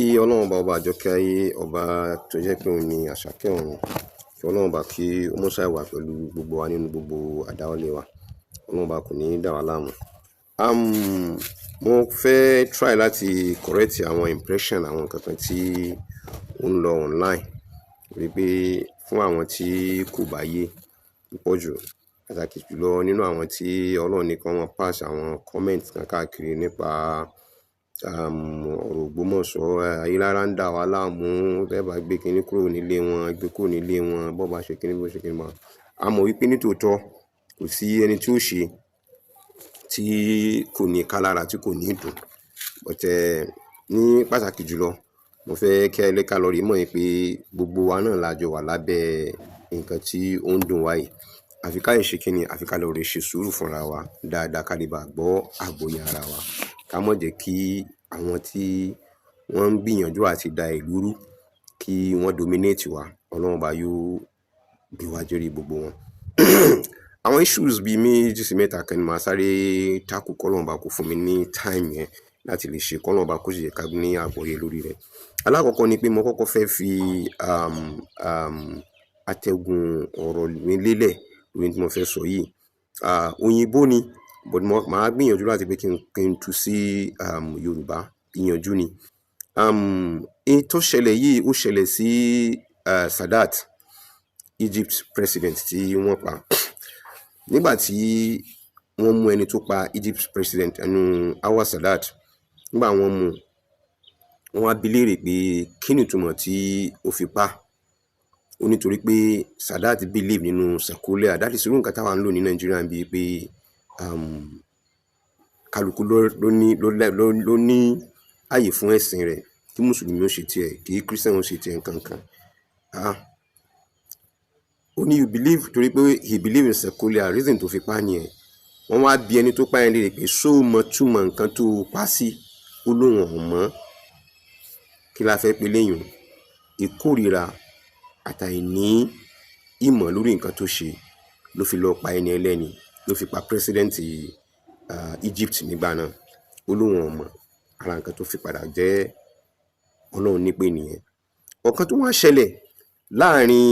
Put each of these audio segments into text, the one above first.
kí ọlọ́run ọba àjọkẹ́ ayé ọba tó jẹ́ pé òun ni àṣàkẹ́ ọ̀run kí ọlọ́run ọba kí ó mọ́ ṣàì wà pẹ̀lú gbogbo wa nínú gbogbo àdáwọ́lé wa ọlọ́run ọba kò ní dà wá láàmú. Mo fẹ́ try láti correct àwọn impression àwọn nǹkan kan tí ó ń lọ online rí pé fún àwọn tí kò bá yé púpọ̀ jù pàtàkì jùlọ nínú àwọn tí ọlọ́run ní kan wọ́n pass àwọn comment kan káàkiri nípa ọ̀rọ̀ Ògbómọ̀ṣọ́ ayélujára ń dà wá láàmú bẹ́ẹ̀ bá gbé kinní kúrò nílé wọn gbé kúrò nílé wọn bọ́ bá ṣe kinní bó ṣe kinní mọ́ a mọ̀ wípé nítòótọ́ kò sí ẹni tí ó ṣe tí kò ní ká lára tí kò ní dùn but ní pàtàkì jùlọ mo fẹ́ kí ẹ lè ká lọ rí mọ̀ pé gbogbo wa náà la jọ wà lábẹ́ nǹkan tí ó ń dùn wáyé àfi ká lè ṣe kíni àfi ká lọ rí ṣe sùúrù fúnra wa dáadáa ká lè bá gbọ́ àgbọ́yé ara wa ká mọ̀ jẹ́ kí àwọn tí wọ́n ń gbìyànjú àti da ìlú rú kí wọ́n dominate wa ọlọ́run bá yóò gbé wa jẹ́rí gbogbo wọn. Àwọn issues bíi méjì sí mẹ́ta kan ni màá sáré tákù kọ́lọ́run bá kó fún mi ní time yẹn láti lè ṣe kọ́lọ́run bá kó sì jẹ́ ká ní àgbọ́yé lórí rẹ̀. Alákọ̀ọ́kọ́ ni pé mo kọ́kọ́ fẹ́ fi atẹ́gùn ọ̀rọ̀ mi lélẹ̀ lórí tí mo fẹ́ sọ yìí. Òyìnbó ni but màá gbìyànjú láti pé kí n tú sí Yorùbá ìyànjú ni. Èyí tó ṣẹlẹ̀ yìí ó ṣẹlẹ̀ sí Sadat Egypt president tí wọ́n pa nígbà tí wọ́n mú ẹni tó pa Egypt president Anwar Sadat nígbà wọ́n mú wọ́n wá bi léèrè pé kí ni ìtumọ̀ tí ó fi pa ó nítorí pé Sadat believe nínú secular that is nǹkan táwa ń lò ní Nàìjíríà bíi pé kálukú ló ní ààyè fún ẹ̀sìn rẹ̀ kí mùsùlùmí ó ṣe tiẹ̀ kí christian ó ṣe tiẹ̀ nǹkankan. Ó ní you believe torí pé he believe in secular reason tó fi pa nìyẹn. Wọ́n wá bi ẹni tó pa yẹn léèrè pé ṣó mọ túmọ̀ nǹkan tó pa sí ó lóun ọ̀hún mọ́ kí la fẹ́ pe léyìn ìkórìíra àtàìní ìmọ̀ lórí nǹkan tó ṣe ló fi lọ pa ẹni ẹlẹ́ni ló fi pa president Egypt nígbà náà ó lóun ọmọ ara nǹkan tó fi padà jẹ́ ọlọ́run nípè nìyẹn. Ọ̀kan tó wá ṣẹlẹ̀ láàrin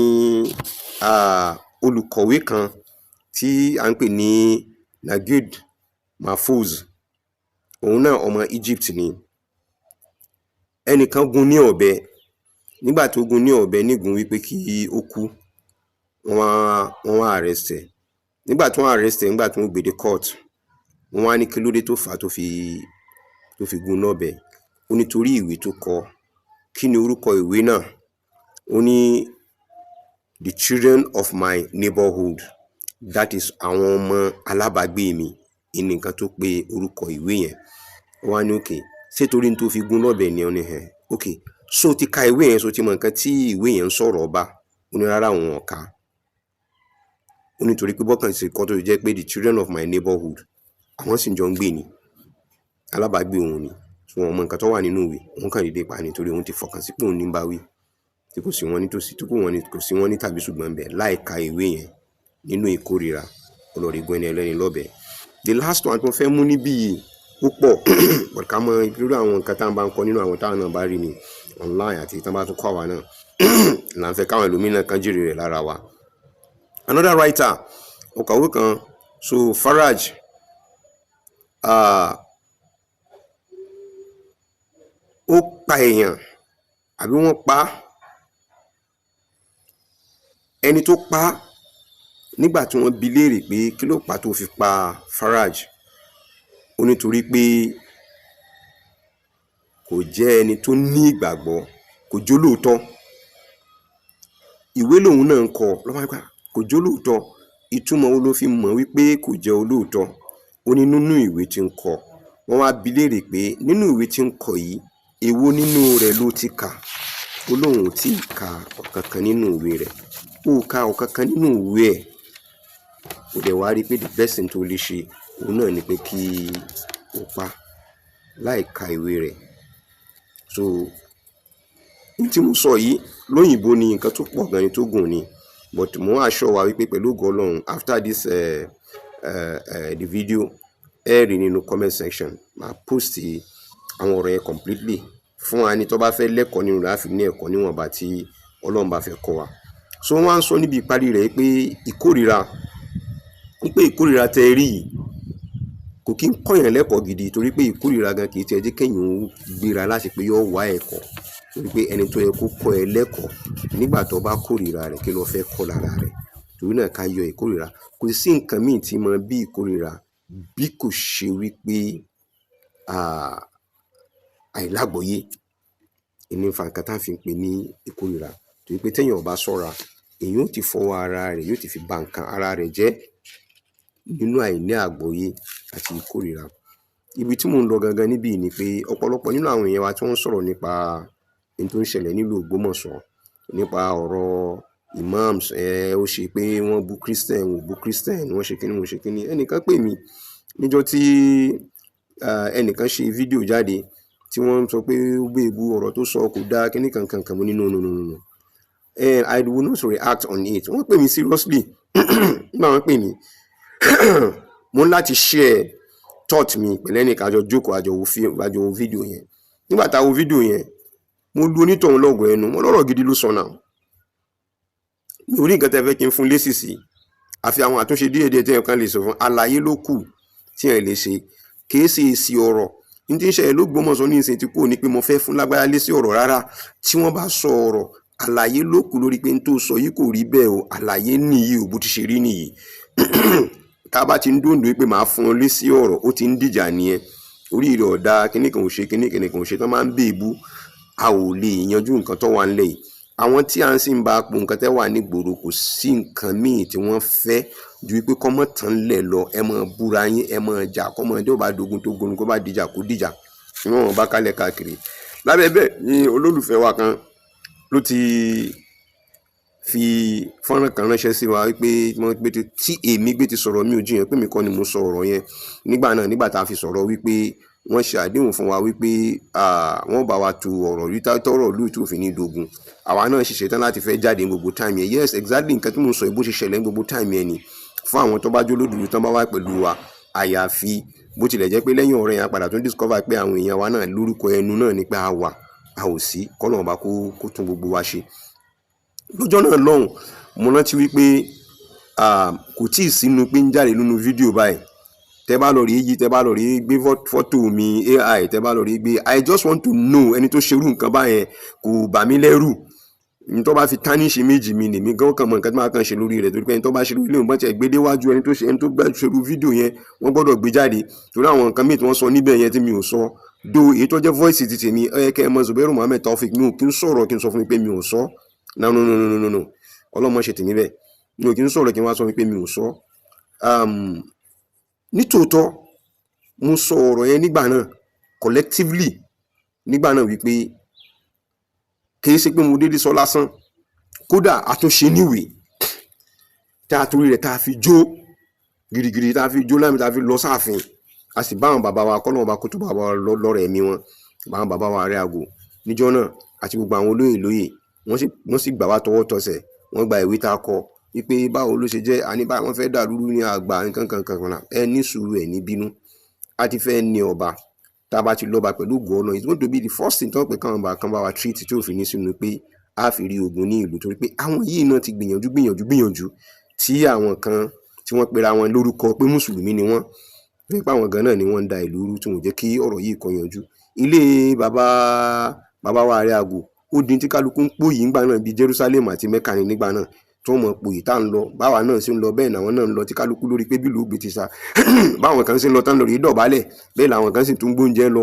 olùkọ̀wé kan tí à ń pè ní Naguid Mahfouz òun náà ọmọ Egypt ni ẹnìkan gún ní ọ̀bẹ nígbà tó gún ní ọ̀bẹ nígun wípé kí ó kú wọ́n wá arrest ẹ̀ nígbà tó wọ́n arrest ẹ̀ nígbà tó ń gbé dé court wọ́n wá ní kí ló dé tó fà á tó fi gún lọ́bẹ ó nítorí ìwé tó kọ kí ni orúkọ ìwé náà ó ní the children of my neighborhood that is àwọn ọmọ alábàágbé mi ní nǹkan tó pe orúkọ ìwé yẹn wọ́n wá ní òkè ṣé torí tó fi gún lọ́bẹ ni ó ní òkè so ti ka ìwé yẹn so ti mọ nǹkan tí ìwé yẹn ń sọ̀rọ̀ ọba ó ní rárá òun ọ̀ka ó nítorí pé bọ́kàn ṣe kọ́ tó jẹ́ pé the children of my neighborhood àwọn sì jọ ń gbé ni alábàágbé òun ni so wọn mọ nǹkan tó wà nínú ìwé òun kàn dédé pa nítorí òun ti fọkàn sí pé òun ní bá wí tí kò sí wọn nítòsí tí kò sí wọn ní tàbí ṣùgbọ́n bẹ́ẹ̀ láì ka ìwé yẹn nínú ìkórìíra olórí gbẹ́ni ẹlẹ́ni lọ́bẹ. The last one tó fẹ́ mú níbí púpọ̀ but ká mọ irú àwọn nǹkan tá à ń bá ń kọ nínú àwọn táwọn náà bá rí ni online àti ìtàn bá tún kọ́ àwa náà là ń fẹ́ káwọn ẹlòmíràn kan jèrè rẹ̀ lára wa. Another writer ọ̀kọ̀wé kan so Faraj ó pa èèyàn àbí wọ́n pa ẹni tó pa nígbà tí wọ́n bi léèrè pé kí ló pa tó fi pa Faraj ó nítorí pé kò jẹ́ ẹni tó ní ìgbàgbọ́ kò jólóòtọ́ ìwé lòun náà ń kọ lọ́wọ́ àgbà kò jólóòtọ́ ìtumọ̀ wo ló fi mọ̀ wípé kò jẹ́ olóòtọ́ ó ní nínú ìwé tí ń kọ wọ́n wá bi léèrè pé nínú ìwé tí ń kọ yìí èwo nínú rẹ̀ ló ti kà ó lóun ò tí ì ka ọ̀kankan nínú ìwé rẹ̀ ó ka ọ̀kankan nínú ìwé ẹ̀ ó dẹ̀ wá rí pé the best thing tó lè ṣe òun náà ni pé kí ó pa láì ka ìwé rẹ̀. So ní tí mo sọ yìí lóyìnbó ni nǹkan tó pọ̀ gan ni tó gùn ni but mo wá assure wa wípé pẹ̀lú ògo Ọlọ́run after this the video ẹ rí nínú comment section máa post àwọn ọ̀rọ̀ yẹn completely fún ẹni tó bá fẹ́ lẹ́kọ̀ọ́ nínú rẹ̀ á fi ní ẹ̀kọ́ níwọ̀nba tí Ọlọ́run bá fẹ́ kọ́ wa. So wọ́n á ń sọ níbi ìparí rẹ̀ pé ìkórìíra tẹ rí yìí kò kí ń kọ́yàn lẹ́kọ̀ọ́ gidi, torí pé ìkórìíra gan kì í tiẹ̀ jẹ́ kéèyàn ó gbéra láti pé yóò wá ẹ̀kọ́, torí pé ẹni tó yẹ kó kọ́ ẹ lẹ́kọ̀ọ́ nígbà tó bá kórìíra rẹ̀ kí ló fẹ́ kọ́ lára rẹ̀. Torí náà ká yọ ìkórìíra. Kò sí nǹkan míì tí mo bí ìkórìíra bí kò ṣe wípé àìlágbọ́yé ní fa nǹkan tá a fi ń pè ní ìkórìíra. Torí pé téèyàn ò bá ṣọ́ra èèyàn ó ti fọwọ́ ara rẹ̀ yóò ti fi ba nǹkan ara rẹ̀ jẹ́ nínú àìní àgbọ́yé àti ìkórìíra. Ibi tí mò ń lọ gangan níbí ni pé ọ̀pọ̀lọpọ̀ nínú àwọn èèyàn wa tí wọ́n ń sọ̀rọ̀ nípa ohun tó ń ṣẹlẹ̀ nílùú Ògbómọ̀ṣọ́ nípa ọ̀rọ̀ imams, ó ṣe pé wọ́n bú Christian, wọ́n bú Christian, wọ́n ṣe kíní. Ẹnìkan pè mí níjọ́ tí ẹnìkan ṣe fídíò jáde tí wọ́n sọ pé ó gbé ọ̀rọ̀ tó sọ kò dáa kíní kankan mo ní no. I will not react on it. Wọ́n pè mí seriously nígbà wọ́n pè mí mo ń láti share thought mi pẹ̀lú ẹnìkan, àjọ jókòó àjọ wo fídíò yẹn. Nígbà tá a wo fídíò yẹn mo lu onítọ̀hún lọ́gọ̀ ẹnu, mo lọ́rọ̀ gidi ló sọ náà. Mi ò rí nǹkan tẹ́ fẹ́ kí n fún lésì sí, àfi àwọn àtúnṣe díẹ̀díẹ̀ tí ẹ̀kan lè sọ fún, àlàyé ló kù tí ẹ̀ lè ṣe, kìí ṣe èsì ọ̀rọ̀. Ní tí ń ṣẹlẹ̀ l'Ógbómọ̀ṣọ́ ní ìsìn tí kò ní pé mo fẹ́ fún lágbára lésì ọ̀rọ̀ rárá. Tí wọ́n bá sọ ọ̀rọ̀ àlàyé ló kù lórí pé n tó sọ yìí kò rí bẹ́ẹ̀ o, àlàyé nìyí ò bó ti ṣe rí nìyí. Tá a bá ti ń dòǹdó pé màá fún ọ lésì ọ̀rọ̀ ó ti ń dìjà nìyẹn. Orí rẹ̀ ọ̀dà kíní kan ò ṣe tán máa ń bèèbú, a ò lè yanjú nǹkan tó wà ńlẹ̀ yìí. Àwọn tí à ń sì ń bá po nǹkan tẹ́ wà nígboro kò sí nǹkan míì tí wọ́n fẹ́ ju wípé kọ́mọ tán lẹ̀ lọ, ẹ máa búra yín, ẹ máa jà, kọ́mọdé ò bá dogun tó gonú, kó bá dìjà kó dìjà, ìwọ̀n wọn bá kálẹ̀ káàkiri. Lábẹ́ bẹ́ẹ̀ ni olólùfẹ́ wa kan ló ti fi fọ́nrán kan ránṣẹ́ sí wa wípé tí èmi gbé ti sọ̀rọ̀ mi ò jiyàn pé mi kọ́ ni mo sọ ọ̀rọ̀ yẹn nígbà tá a fi sọ̀rọ̀ wípé wọ́n ṣe àdéhùn fún wa wípé wọ́n bá wa tu ọ̀rọ̀ rí tọ́rọ̀ lóì tó fi ní dogun. Àwa náà ṣiṣẹ́ tán láti fẹ́ jáde gbogbo time yẹn. Yes, exactly nǹkan tí mo sọ ìbò ṣe ṣẹlẹ̀ gbogbo time yẹn ni fún àwọn tó bá jó lódùdú tán bá wà pẹ̀lú wa. Àyàfi bó tilẹ̀ jẹ́ pé lẹ́yìn ọ̀rẹ́ yẹn padà tún discover pé àwọn èèyàn wa náà lórúkọ ẹnu náà ni pé a ò sí, kọ́nà ọba kó tún gbogbo wa ṣe. Lọ́jọ́ náà lọ́hùn mo rántí wípé kò tíì sínú pé ń jáde nínú fídíò báyìí. Tẹ́ bá lọ rí gbé fọ́tò mi AI, tẹ́ bá lọ rí gbé I just want to know ẹni tó ṣerú nǹkan báyẹn kò bà mí lẹ́rù. Ní tó bá fi tánìṣe méjì mi nìmi gan kan mọ nǹkan tí máa kàn ṣe lórí rẹ̀, torí pé ẹni tó bá ṣe lórí ilé ìbọn tí ẹ gbé déwájú ẹni tó gbé ṣerú fídíò yẹn wọ́n gbọ́dọ̀ gbé jáde, torí àwọn nǹkan míì tí wọ́n sọ níbẹ̀ yẹn tí mi ò sọ do èyí tó jẹ́ voice ti tèmi ẹ kẹ́ ẹ mọ Zubairu Muhammed Taofeek mi ò kí ń sọ̀rọ̀ kí n sọ fún mi pé mi ò sọ. No ọlọ́mọ ṣe tèmi bẹ́ẹ̀, mi ò kí ń sọ̀rọ̀ kí n wá sọ fún mi pé mi ò sọ. Nítòótọ́ mo sọ ọ̀rọ̀ yẹn nígbà náà collectively nígbà náà wípé kì í ṣe pé mo dédé sọ lásán, kódà àtúnṣe níwèé tá a torí rẹ̀ tá a fi jó girigiri, tá a fi jó láàmì, tá a fi lọ sáàfin. A sì bá àwọn bàbá wa kọ́ náà bá kó tó bàbá wa lọ́rẹ̀ ẹ̀mí wọn, bá àwọn bàbá wa rẹ̀ àgò níjọ́ náà àti gbogbo àwọn olóyè wọ́n sì gbà wá tọwọ́ tọsẹ̀, wọ́n gba ìwé tá a kọ wípé báwo ló ṣe jẹ́, àní báyìí wọ́n fẹ́ dàlúrú ní àgbà nǹkan kan ẹ ní sùúrù ẹ̀ ní bínú. A ti fẹ́ ní ọba, tá a bá ti lọ́ba pẹ̀lú ògùn ọ̀nà it's going to be the first thing tó pé káwọn bá kan bá wa treat tí ò fi ní sínú pé a fi rí ogun ní ìlú, torí pé àwọn yìí náà ti gbìyànjú tí àwọn kan tí wọ́n pera wọn lórúkọ pé mùsùlùmí ni wọ́n, pé àwọn gan náà ni wọ́n ń da ìlú rú tí wọ́n jẹ́ kí ọ̀rọ̀ yìí kan yanjú. Ilé bàbá wa Ààrẹ Àgò ó dín tí kálukú ń pòyì ńgbà náà bíi Jerusalem àti Mecca ní nígbà náà tí wọ́n mọ̀ pòyì tá à ń lọ, báwa náà sì ń lọ bẹ́ẹ̀ làwọn náà ń lọ tí kálukú lórí pé bí lóògbé ti sa báwọn kan sì ń lọ tán lórí dọ̀bálẹ̀ bẹ́ẹ̀ làwọn kan sì tún gbóúnjẹ lọ.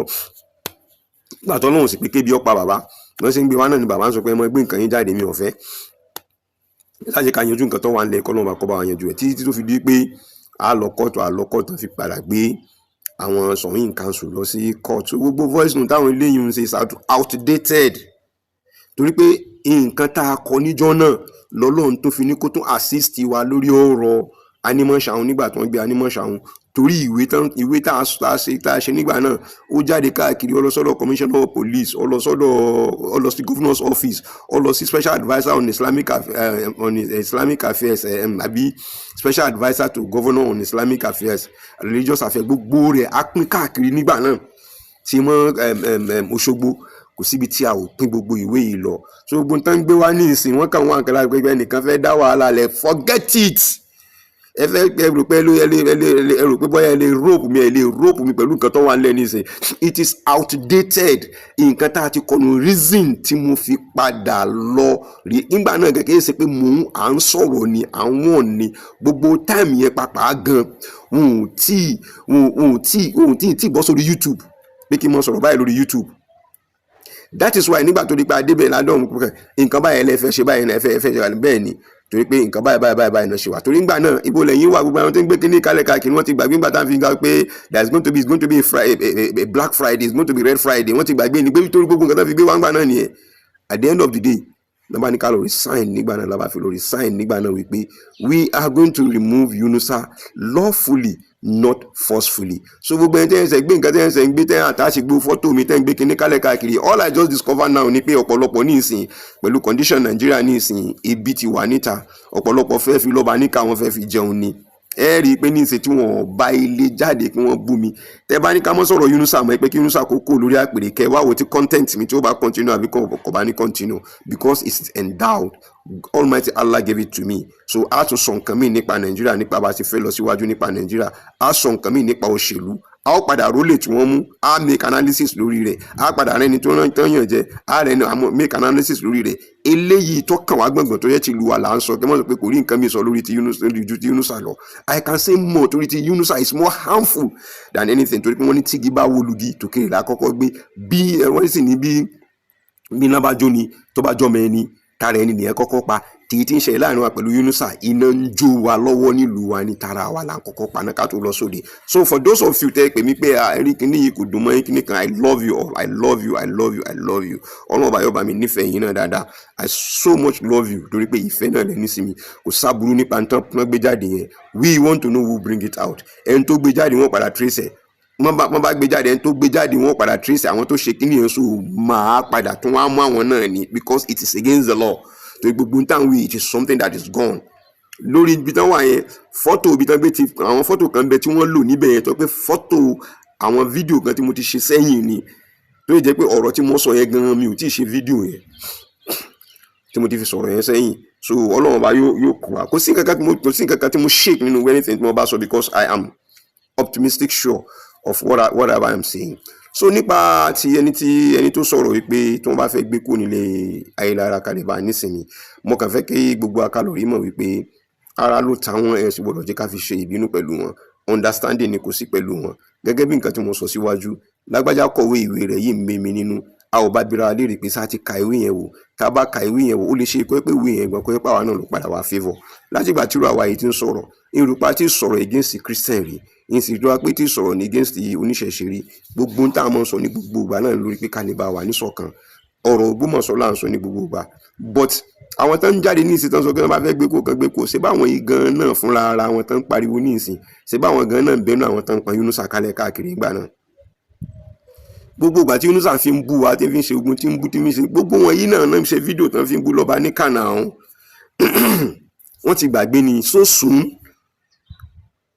Nígbà tó lóhùn sí pé kébi ọ̀pá bàbá wọ́n sì ń gbé wá náà ni bàbá ń sọ pé ẹ mọ gbé nǹkan yín jáde mi ò fẹ́ láti ká yanjú nǹkan tó wà nílẹ̀ kọ́ lọ́wọ́ bá kọ́ bá wa yanjú ẹ̀ títí tó fi di pé a lọ kóòtù fi padà gbé àwọn Sọ̀yìn council lọ sí kóòtù. Gbogbo voice note táwọn eléyìí ń ṣe is outdated, torí pé nǹkan tá a kọ níjọ́ náà lọ́lọ́run tó fi ní kó tún assist wa lórí ọ̀rọ̀ Animashaun nígbà tó ń gbé Animashaun, torí ìwé tá a ṣe nígbà náà ó jáde káàkiri, ó lọ sọ́dọ̀ commissioner of police, ó lọ sí governor's office, ó lọ sí special adviser on Islamic affairs àbí special adviser to governor on Islamic affairs, religious affairs, gbogbo rẹ̀ á pín káàkiri nígbà náà tí mọ́ Òṣogbo kò síbi tí a ò pín gbogbo ìwé yìí lọ. So gbogbo nǹkan gbé wá ní ìsìn wọ́n kàn wọ́n àkàlà pé ẹnìkan fẹ́ dá wàhálà lẹ̀, forget it. Ẹ rò pé ẹ rò pé bóyá ẹ lè rope mi pẹ̀lú nǹkan tó wà nílẹ̀ nísìn. It is outdated. Nǹkan tá a ti kọnu reason tí mo fi padà lọ rí nígbà náà gẹ́gẹ́ ṣe pé à ń sọ̀rọ̀ ni àwọn ni gbogbo time yẹn pàápàá gan wọn ò tí bọ́ sórí YouTube pé kí n mọ sọ̀rọ̀ báyìí lórí YouTube. That is why nígbà tó di pé adébẹ̀ ládọ́run nǹkan báyìí ẹlẹ́fẹ́ ṣe báyìí ẹ̀fẹ́ ṣe bẹ́ẹ̀ ni torí pé nǹkan báyìí náà ṣe wà torí nígbà náà ibo lẹ́yìn wà gbogbo àwọn tó ń gbé kíní kálẹ̀ káàkiri wọ́n ti gbàgbé nígbà tá a fi gbà pé it's going to be a Black Friday, it's going to be Red Friday, wọ́n ti gbàgbé ni pé torí gbogbo nǹkan tó fi gbé wá ńgbà náà nìyẹn. At the end of the day nàbà ní ká lọ resign nígbà náà lábàá fi lọ resign nígbà náà wípé we are going to remove Yunusa lawfully, not forcefully. So gbogbo ẹni tẹ́ ẹ̀ ń sẹ́ gbé nǹkan tẹ́ ẹ̀ ń sẹ́ ń gbé tẹ́ ẹ̀ àtàṣe gbó fọ́tò mi tẹ́ ń gbé kíní kálẹ̀ káàkiri. All I just discover now ni pé ọ̀pọ̀lọpọ̀ ní ìsìn pẹ̀lú condition Nigeria ní ìsìn ebi ti wà níta, ọ̀pọ̀lọpọ̀ fẹ́ fi lọ́ba níkà wọ́n fẹ́ fi jẹun ni. Ẹ rí i pé ní ìsìn tí wọ́n bá ilé jáde kí wọ́n bú mi tẹ́ bá ní ká mọ́ sọ̀rọ̀ Yunusa mọ́ ẹ pé kí Yunusa kó kó lórí àpèrè kẹ́ wá wo ti content mi tí ó bá continue àbí kò bá ní continue because it's endowed. Almighty Allah gave it to me. So a tún sọ nǹkan mi nípa Nàìjíríà, nípa bá ti fẹ́ lọ síwájú nípa Nàìjíríà, a sọ nǹkan mi nípa òṣèlú, a ó padà rólè tí wọ́n mú, a make analysis lórí rẹ̀, a padà rẹni tó yàn jẹ, a rẹni make analysis lórí rẹ̀. Eléyìí tó kàn wá gbọ̀ngbọ̀n tó yẹ ti lu àlà ń sọ kí wọ́n sọ pé kò rí nǹkan mi sọ lórí ti Yunusa lọ. I can say more torí ti Yunusa is more harmful than anything torí pé wọ́n ní tígi bá wó lugi tòkèrè lákọ́kọ́ gbé bí wọ́n sì ní bí iná bá jó ni tó bá jọ́ mẹ́ni tara ẹni nìyẹn kọ́kọ́ pa. Tí ń ṣe láàrin wa pẹ̀lú Yunusa iná ń jó wa lọ́wọ́ nílùú wa ní tara wa là ń kọ́kọ́ pa náà ká tó lọ sóde. So for those of you tẹ́ pè mí pé ẹ̀rí kìíní yìí kò dùn mọ́ kíní kan, I love you all, I love you. Ọlọ́run ọba yóò bá mi nífẹ̀ẹ́ yín náà dáadáa. I so much love you torí pé ìfẹ́ náà lẹ́ni sí mi kò sábúrú nípa nǹkan tó gbé jáde yẹn. We want to know who bring it out. Ẹni tó gbé jáde wọ́n padà trace ẹ̀. Wọ́n bá gbé jáde ẹni tó gbé jáde wọ́n padà trace àwọn tó ṣe kíní yẹn so máa padà tún wá mú àwọn náà ni because it is against the law. To gbogbo nǹkan wí it is something that is gone. Lórí ibi tán wà yẹn fọ́tò ibi tán gbé ti àwọn fọ́tò kan bẹ tí wọ́n lò níbẹ̀ yẹn tó pé fọ́tò àwọn fídíò kan tí mo ti ṣe sẹ́yìn ni tó yẹ jẹ́ pé ọ̀rọ̀ tí mo sọ yẹn gan-an mi ò tí ì ṣe fídíò yẹn tí mo ti fi sọ̀rọ̀ yẹn sẹ́yìn. So Ọlọ́run ọba yóò kọ́ wa kò sí nǹkan kan tí mo shake nínú anything tí mo bá sọ because I am optimistic sure of whatever I am saying. So nípa ti ẹni tó sọ̀rọ̀ wípé tí wọ́n bá fẹ́ gbé kó nílé ayélujára kalẹ̀bà nísìnyí mo kàn fẹ́ kí gbogbo akálọ̀rí mọ̀ wípé ara ló ta wọn ẹ̀ sì gbọ́dọ̀ jẹ́ ká fi ṣe ìbínú pẹ̀lú wọn, understanding ni kò sí pẹ̀lú wọn. Gẹ́gẹ́ bí nǹkan tí mo sọ síwájú lágbájá kọ̀wé ìwé rẹ̀ yìí ń mímí nínú a ò bá bira léèrè pé sáà ti ka ìwé yẹn wò, tá a bá ka ìwé yẹn wò ó lè ṣe pé ìwé yẹn gbọ́n pé pàwọn náà ló padà wá favour. Láti ìgbà tí àwa yìí ti ń sọ̀rọ̀ ìrùpá ti sọ̀rọ̀ against Christian rí ìsìnjọba pé tí sọ̀rọ̀ ní against oníṣẹ̀ṣe rí gbogbo ń tá a mọ̀ sọ ní gbogbo ìgbà náà lórí pé kálíbà wà níṣọ̀kan ọ̀rọ̀ Ògbómọ̀ṣọ́ là ń sọ ní gbogbo ìgbà. But àwọn tó ń jáde ní ìsìn tó ń sọ pé wọ́n bá fẹ́ gbé kó kan gbé kó ṣe báwọn yìí gan náà fúnra ara wọn tó ń pariwo ní ìsìn ṣe báwọn gan náà ń bẹnu àwọn tó ń pan Yunusa kálẹ̀ káàkiri ìgbà náà. Gbogbo ìgbà tí Yunusa fi ń bú wa tí fi ń ṣe ogun tí ń bú tí fi ń ṣe gbogbo wọn yìí náà ń ṣe fídíò tán fi ń bú lọ́ba ní kànáà ọ̀hún wọ́n ti gbàgbé ni so soon.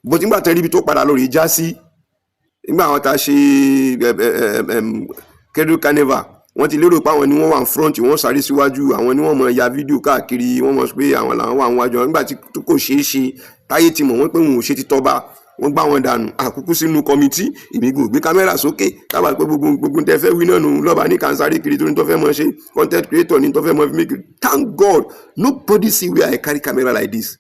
But nígbà tẹ́lẹ̀ ibi tó padà lórí já sí nígbà àwọn tá a ṣe Kedu Carnival wọ́n ti lérò pé àwọn ni wọ́n wà front wọ́n sáré síwájú àwọn ni wọ́n mọ̀ ya fídíò káàkiri wọ́n mọ̀ pé àwọn làwọn wà wájú nígbà tí kò ṣeé ṣe táyé ti mọ̀ wọ́n pé wọn ò ṣe ti tọ́ba wọ́n gbá wọn dànù àkúkú sínú kọmitì ìmígun gbé kámẹ́rà sókè tábà pé gbogbo tẹ fẹ́ wí náà nù lọ́ba ní kansari kiri tó ní tó fẹ́ mọ̀ ṣe content creator ní tó fẹ́ mọ̀ fi make. Thank God nobody see where I carry camera like this.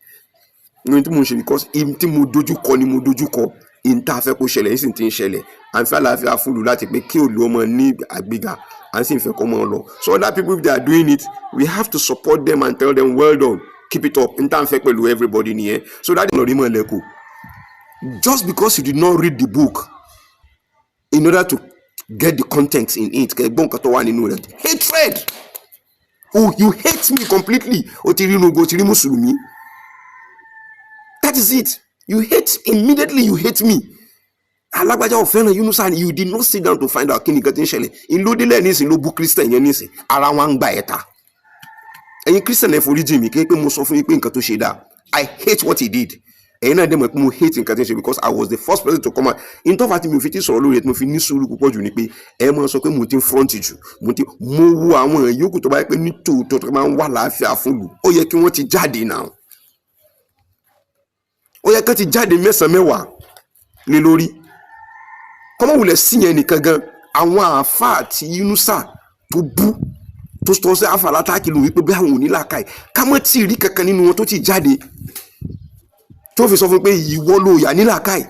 Ní tí mo ṣe because tí mo dojúkọ ni mo dojúkọ in tá a fẹ́ kó ṣẹlẹ̀ yìí sì ti ń ṣẹlẹ̀ à ń fẹ́ àlàáfíà fúlù láti pé kí òlu ọmọ ní àgbéga à ń sì fẹ́ kọ́ mọ́ ọ lọ. So other people if they are doing it we have to support them and tell them well done keep it up in tá a fẹ́ pẹ̀lú everybody nìyẹn. So that lórí mọ̀ lẹ́kọ̀ọ́ just because you did not read the book in order to get the content in it kẹ́gbọ́n nǹkan tó wà nínú rẹ̀ hatred oh you hate me completely o ti rí nugo o ti rí mùsùlùmí. That is it. You hate immediately. You hate me. Alágbájá ò fẹ́ràn Yunusa and you did not sit down to find out kí ni nǹkan tí ń ṣẹlẹ̀. Ìlódélẹ̀ nísìn ló bú Christian yẹn nísìn. Ara wọn ń gba ẹ̀ta. Ẹ̀yin Christian ẹ forí jì mí kí pé mo sọ fún yín pé nǹkan tó ṣe dáa. I hate what he did. ẹ̀yin náà dẹ̀ mọ̀ pé mo hate nǹkan tí ń ṣe because I was the first person to come out. In tó fà tí mi ò fi ti sọ̀rọ̀ lórí ẹ̀ tí mo fi ní sùúrù púpọ̀ jù ni pé ẹ máa sọ pé mo ti ń front jù mo wo àwọn yòókù tó bá yẹ pé ní tòótọ́ tó máa ń wà láàfíà fún lù ó yẹ kí wọ́n ti jáde náà, ó yẹ kí wọ́n ti jáde 9-10 lé lórí kọ́mọ̀ wulẹ̀ sí yẹn nìkan gan. Àwọn àáfàá àti Yunusa tó bú tó sọ sí àáfàá látàkì lò wípé bí àwọn ò ní làákàyè ká mọ́ tí ì rí kankan nínú wọn tó ti jáde tó fi sọ fún pé ìwọ ló yà ní làákàyè.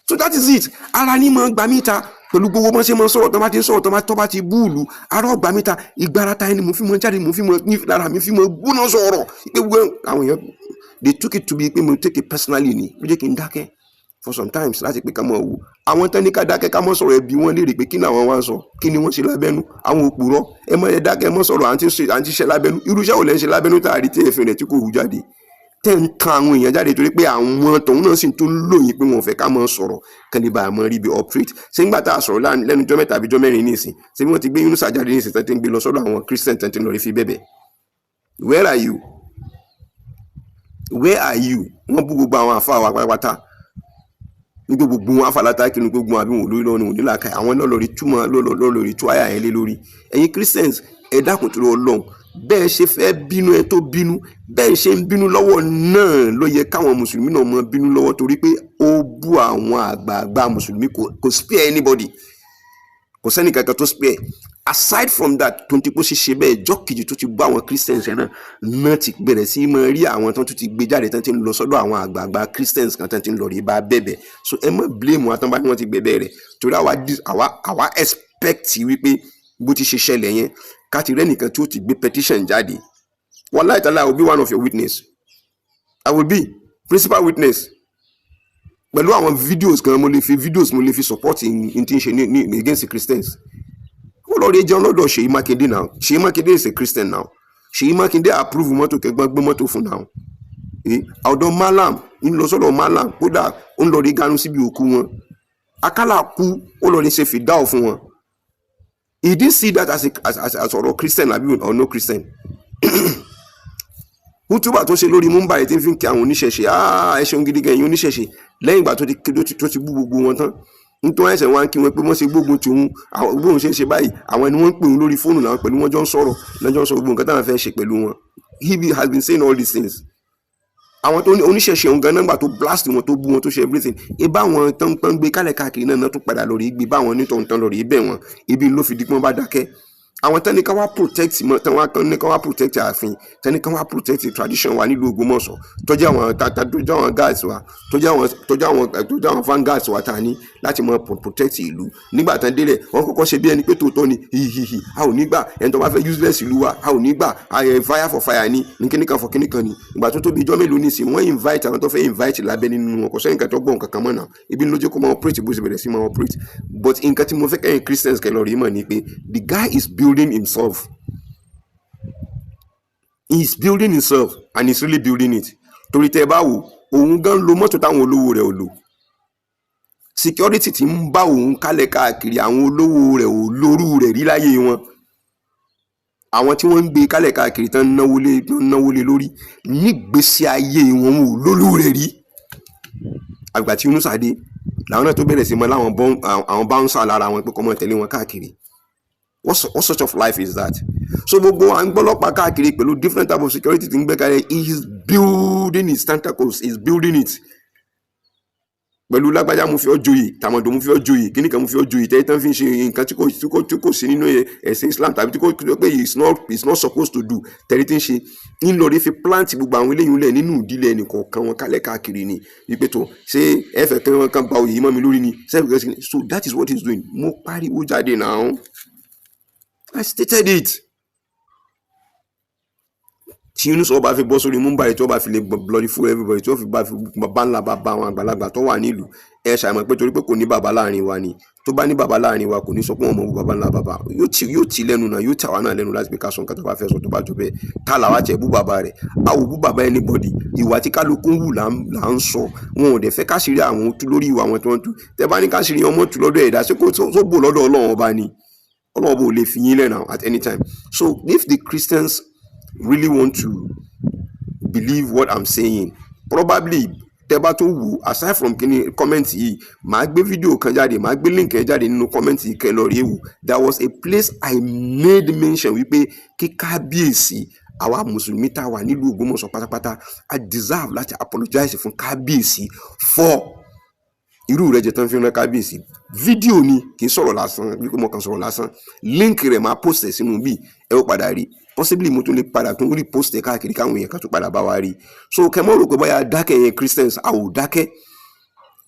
So that is it. Ara ní máa gbà mìta pẹ̀lú gbogbo bọ́n ṣe máa sọ̀rọ̀ tó bá ti sọ̀rọ̀ tó bá ti búùlù ara ọgbà mìta ìgbárata ẹni mo fi mọ jáde mo fi mọ ní lára mi fi mọ gbóná sọ̀rọ̀ pé àwọn èèyàn they took it to be pé mo take it personally ni ó jẹ́ kí n dákẹ́ for sometimes láti pé ká mọ̀ wò àwọn tán ní ká dákẹ́ ká mọ̀ sọ̀rọ̀ ẹbí wọn léèrè pé kí ni àwọn wá ń sọ kí ni wọ́n ṣe lábẹ́nú àwọn òpùrọ́ ẹ mọ̀ ẹ dákẹ́ mọ̀ sọ̀rọ̀ à ń ṣiṣẹ́ lábẹ́nú irúṣẹ́ ò lẹ́ ń ṣe lábẹ́nú tá a rí tí èéfín rẹ̀ tí kò hù jáde tẹ́ ń kan àwọn èèyàn jáde torí pé àwọn tòun náà sì tún lóyìn pé wọn ò fẹ́ ká mọ̀ sọ̀rọ̀ kán lè bá a mọ̀ rí bí operate ṣé nígbà tá a sọ̀rọ̀ lẹ́nu jọ́ mẹ́ta àbí jọ́ mẹ́rin nísìn ṣé bí wọ́n ti gbé Yunusa jáde nísìn tán ti ń gbé lọ sọ́dọ̀ àwọn Christian tán ti lọ rí fi bẹ́bẹ̀. Where are you? Wọ́n bú gbogbo àwọn àfa wa pátápátá ní gbogbo wọn afalata kí ni gbogbo àbí wọn lórí lọ́nà òní làákà àwọn náà lórí tú àyà yẹn lé lórí. Ẹ̀yin Christians ẹ dákun tó Ọlọ́run bẹ́ẹ̀ ṣe fẹ́ bínú ẹ tó bínú bẹ́ẹ̀ ṣe ń bínú lọ́wọ́ náà ló yẹ káwọn mùsùlùmí náà mọ bínú lọ́wọ́ torí pé ó bú àwọn àgbààgbà mùsùlùmí kò spare anybody kò sẹ́ni kankan tó spare. Aside from that tó ń tipó ṣiṣẹ́ bẹ́ẹ̀ jọ́ kejì tó ti bú àwọn Christians yẹn náà ti bẹ̀rẹ̀ sí máa rí àwọn tó ti gbé jáde tán ti ń lọ sọ́dọ̀ àwọn àgbààgbà Christians kan tán ti ń lọ rí bá bẹ̀bẹ̀. So ẹ má blame wọn tán bá ní wọ́n ti gbẹ̀bẹ̀ rẹ̀ torí àwa expect wípé bó ti ṣe ṣẹlẹ̀ yẹn ká ti rẹ́ nìkan tí ó ti gbé petition jáde. Wallahi ta'ala I will be one of your witness. I will be principal witness. Pẹ̀lú àwọn videos kan mo lè fi support in tí ń ṣe ní against the Christians. Ó lọ rí ẹjọ́ lọ́dọ̀ Ṣèyí Mákindé now. Ṣèyí Mákindé is a Christian now. Ṣèyí Mákindé approve mọ́tò kẹgbọ́n gbé mọ́tò fún now. Ọ̀dọ̀ Malam ń lọ sọ́dọ̀ Malam kódà ó ń lọ rí ganu síbi òkú wọn. Akálà kú ó lọ rí ṣe fìdáò fún wọn. He didn't see that as ọ̀rọ̀ Christian àbí or no Christian. Hútúbà tó ṣe lórí Mumbai tí ń fi kí àwọn oníṣẹ̀ṣe ẹ ṣeun gidi gan ẹ̀yin oníṣẹ̀ṣe lẹ́yìn ìgbà tó ti bú gbogbo wọn tán nítorí ẹ̀sẹ̀ wá ń kí wọn pé wọ́n ṣe gbógun tí òun bóun ṣe ń ṣe báyìí àwọn ẹni wọ́n ń pè wọn lórí fóònù làwọn pẹ̀lú wọn jọ ń sọ̀rọ̀ lọ́jọ́ ń sọ gbogbo nǹkan táwọn fẹ́ ṣe pẹ̀lú wọn. He has been saying all these things. Àwọn tó oníṣẹ̀ṣe òun gan nígbà tó blast wọn tó bú wọn tó ṣe everything ibà wọn tán gbé kálẹ̀ káàkiri náà tó padà lórí gbé bá wọn nítorí tán lórí ibẹ̀ wọn ibi ló fi di pé wọ́n bá dákẹ́. Àwọn tán ní ká wá protect ààfin tán ní ká wá protect tradition wa nílùú Ògbómọ̀ṣọ́ tọ́jú àwọn guards wa tọ́jú àwọn vanguards wa ta ní láti mọ protect ìlú. Nígbà tán délẹ̀ wọ́n kọ́kọ́ ṣe bí ẹni pé tòótọ́ ni hihihi a ò ní gbà ẹni tó bá fẹ́ useless ìlú wa a ò ní gbà fire for fire ní kíníkan for kíníkan ni. Ìgbà tó tóbi ijọ́ mélòó nìsín wọ́n invite àwọn tó fẹ́ invite lábẹ́ nínú wọn kò sẹ́yìn kan tó gbọ́ nǹkan kan mọ́ náà ibi ló jẹ́ kó máa operate bó ṣe bẹ̀rẹ̀ sí máa operate. But nǹkan tí mo fẹ́ kẹ́yìn Christians kẹ́ lọ rí mọ̀ ni pé the guy is building himself. He's building himself and he's really building it. Torí tẹ́ bá wò òun gan lo mọ́tò táwọn olówó rẹ̀ ò lò. Security tí ń bá òun kálẹ̀ káàkiri àwọn olówó rẹ̀ ò lórú rẹ̀ rí láyé wọn. Àwọn tí wọ́n ń gbé kálẹ̀ káàkiri tán náwó lé lórí nígbésí ayé wọn ò lórú rẹ̀ rí. Àgbà tí Yunusa dé làwọn náà tó bẹ̀rẹ̀ sí mọ́ láwọn bouncer lára wọn pé kọ́ mọ́ tẹ̀lé wọn káàkiri. What sort of life is that? So gbogbo à ń gbọ́lọ́pàá káàkiri pẹ̀lú different type of security tí ń gbé kalẹ̀ he is building his tentacles, he is building it. Pẹ̀lú lágbájá mo fi ọ́ joyè tàmọ̀dò mo fi ọ́ joyè kíníkan mo fi ọ́ joyè tẹ́lẹ̀ tán fi ń ṣe nǹkan tí kò sí nínú ẹ̀sìn Islam tàbí tí kò pé it's not supposed to do tẹ́lẹ̀ tí ń ṣe ńlọrí fi plant gbogbo àwọn eléyìí lẹ̀ nínú ìdílé ẹnìkọ̀ọ̀kan wọn kálẹ̀ káàkiri ni wípé tó ṣé ẹ̀fẹ̀ kí wọ́n kàn gba oyè yìí mọ́ mi lórí ni so that is what he's doing. Mo pariwo jáde náà. I stated it. Tí Yunusa ọba fi bọ́ sórí Mumbai tí ọba fi lè bloody full everybody tí ó fi bá fi bá ńlá bá àwọn àgbàlagbà tó wà nílùú ẹ ṣàmọ̀ pé torí pé kò ní bàbá láàrin wa ni tó bá ní bàbá láàrin wa kò ní sọ pé wọn mọ bàbá ńlá bàbá yóò tì lẹ́nu náà yóò tà wá náà lẹ́nu láti fi ká sọ nǹkan tó bá fẹ́ sọ tó bá jọ bẹ́ẹ̀ ká làwa jẹ́ bú bàbá rẹ̀ a ò bú bàbá anybody ìwà tí kálukú ń wù là ń sọ wọn ò dẹ̀ fẹ́ káṣírí àwọn tú lórí ìwà wọn tí wọ́n tú tẹ́ bá ní káṣírí ọmọ tú lọ́dọ̀ ẹ̀dá sí kó tó bò lọ́dọ̀ Ọlọ́run ọba ni Ọlọ́run ọba ò lè fi yín lẹ̀ now at any time. So if the Christians really want to believe what I'm saying, probably tẹ́ bá tún wò aside from kíní comment yìí màá gbé fídíò kan jáde, màá gbé link yẹn jáde nínú comment yìí kẹ́ lọ rí wò. There was a place I made mention wípé kí kábíyèsí àwa mùsùlùmí tá a wà nílùú Ògbómọ̀ṣọ́ pátápátá I deserve láti apologize fún kábíyèsí for irú rẹ̀ jẹ́ tán fi rán kábíyèsí. Fídíò ni kì í sọ̀rọ̀ lásán wípé mo kàn sọ̀rọ̀ lásán, link rẹ̀ máa post ẹ̀ sínú bí ẹ ó padà rí, possibly mo tún lè padà tún rí post ẹ̀ káàkiri káwọn èèyàn kan tún padà bá wa rí. So kẹ́ mọ́ rò pé bóyá dákẹ́ yẹn Christians a ò dákẹ́,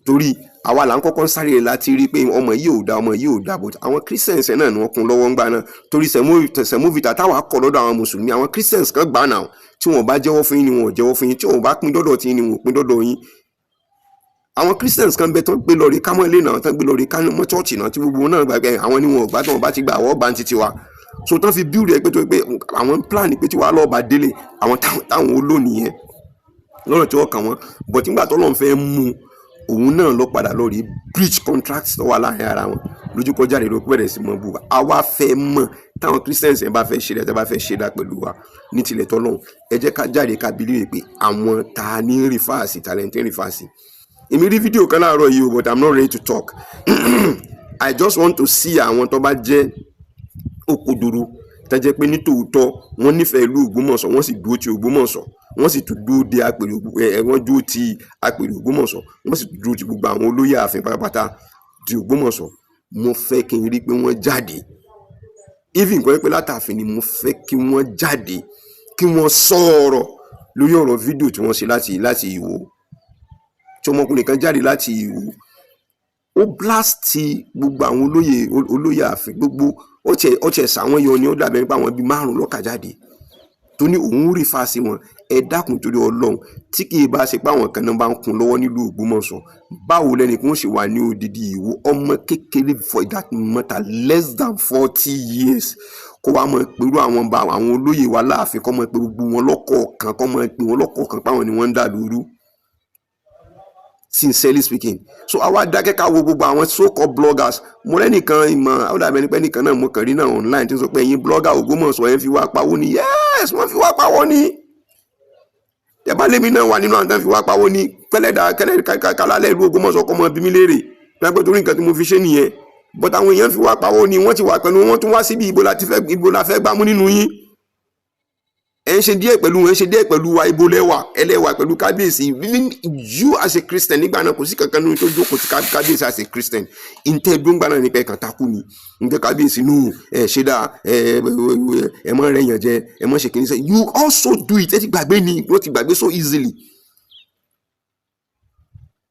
torí àwa là ń kọ́kọ́ sáré rẹ̀ láti rí pé ọmọ yìí ò dá, ọmọ yìí ò dá, but àwọn Christians náà ni wọ́n kún lọ́wọ́ ńgbà náà, torí sẹ̀móvìtà táwa kọ́ lọ́dọ̀ àwọn mùsùlùmí àwọn Christians kan gbà náà, tí wọ́n bá jẹ́wọ́ fún yín ni wọ́n jẹ́wọ́ fún yín, tí wọ́n bá pín dọ́dọ̀ tí yín ni wọ́n pín dọ́dọ̀ yín. Àwọn Christians kan bẹ tán gbé lọ rí kámọ́lé náà, tán gbé lọ rí kámọ́ chọ́ọ̀chì náà, tí gbogbo náà gbàgbé àwọn ni wọn ò gbà tí wọn bá ti gbà àwọ̀ bá ń titi wa. So tán fi build ẹ pé tó pé àwọn plan pé tí wàá lọ́ọ́ bá délé àwọn táwọn olóòní yẹn lọ́rọ̀ tí wọ́n kàn wọ́n, but nígbà tó lọ́n fẹ́ mú òun náà lọ padà lọ rí breach contracts tó wà láàrin ara wọn lójú kọjá rẹ̀ ló bẹ̀rẹ̀ sí mọ́ bù wá. Àwa fẹ́ mọ̀ táwọn Christians yẹn bá fẹ́ ṣe dá, bá fẹ́ ṣe dá pẹ̀lú wa ní tilẹ̀ tọ́lọ́hún, ẹ jẹ́ ká jáde ká believe pé àwọn ta ní rìfáàsì talent rìfáàsì. Èmi rí fídíò kan láàárọ̀ yìí o, but I'm not ready to talk. I just want to see àwọn tó bá jẹ́ òkodoro tó jẹ́ pé ní tòótọ́ wọ́n nífẹ̀ẹ́ ìlú Ògbómọ̀ṣọ́, wọ́n sì dúró ti Ògbómọ̀ṣọ́, wọ́n sì tún dúró de apèrè wọ́n dúró ti apèrè Ògbómọ̀ṣọ́, wọ́n sì tún dúró ti gbogbo àwọn olóyè ààfin pátápátá ti Ògbómọ̀ṣọ́. Mo fẹ́ kí n rí pé wọ́n jáde, even nǹkan pé látàfin ni mo fẹ́ kí wọ́n jáde, kí wọ́n sọ̀rọ̀ lórí ọ̀rọ̀ fídíò tí wọ́n ṣe láti Ìwó, tí ọmọkùnrin kan jáde láti Ìwó ó blast gbogbo àwọn olóyè ààfin gbogbo, ó tiẹ̀ sàwọn yọ ni ó dàbẹ̀ nípa àwọn bíi 5 lọ́kà jáde tó ní òun rí fásí wọn. Ẹ dákun torí Ọlọ́run, tí kì í bá ṣe pé àwọn kan náà bá ń kun lọ́wọ́ nílùú Ògbómọ̀ṣọ́, báwo lẹ́nìkan ó ṣe wà ní odidi Ìwó ọmọ kékeré for that matter less than 40 years kó wá mọ̀ pẹ̀lú àwọn olóyè wa láàfin kọ́ mọ̀ pé gbogbo wọn lọ́kọ̀ọ̀kan, kọ́ mọ̀ pé wọn lọ́kọ̀ọ̀kan páwọn ni wọ́n ń dà lóru. Sincerely speaking, so àwa dákẹ́ ká wo gbogbo àwọn so-called bloggers. Mo rẹ́nìkan ìmọ̀ ó dàbí ẹni pé nìkan náà mo kàn rí náà online tí ń sọ pé ẹ̀yin blogger Ògbómọ̀ṣọ́ ẹ̀ ń fi wá pawó ni. Yes, wọ́n fi wá pawó ni. Ẹ̀bá lémi náà wà nínú àwọn tó ń fi wá pawó ni. Kálálẹ̀ ìlú Ògbómọ̀ṣọ́ kọ́ mọ́ bí mi léèrè lápẹ́ torí nǹkan tí mo fi ṣe nìyẹn. But àwọn èèyàn fi wá pawó ni, wọ́n ti wà pẹ̀lú wọn tún wá síbi ibo la fẹ́ gbámú nínú yín. Ẹ ń ṣe díẹ̀ pẹ̀lú wọn, ẹ ń ṣe díẹ̀ pẹ̀lú wa, ibo ẹlẹ́wà pẹ̀lú kábíyèsí. Even you as a Christian nígbà náà kò sí kankan nínú tó jókòó sí kábíyèsí as a Christian. Ǹtẹ́ dúngbà náà nípa ẹ̀kan takú ni. Ǹtẹ́ kábíyèsí nù ẹ̀ ṣe dá ẹ mọ́ rẹ̀ yàn jẹ ẹ mọ́ ṣe kìíní sẹ́. You also do it. Ẹ ti gbàgbé ni, wọ́n ti gbàgbé so easily.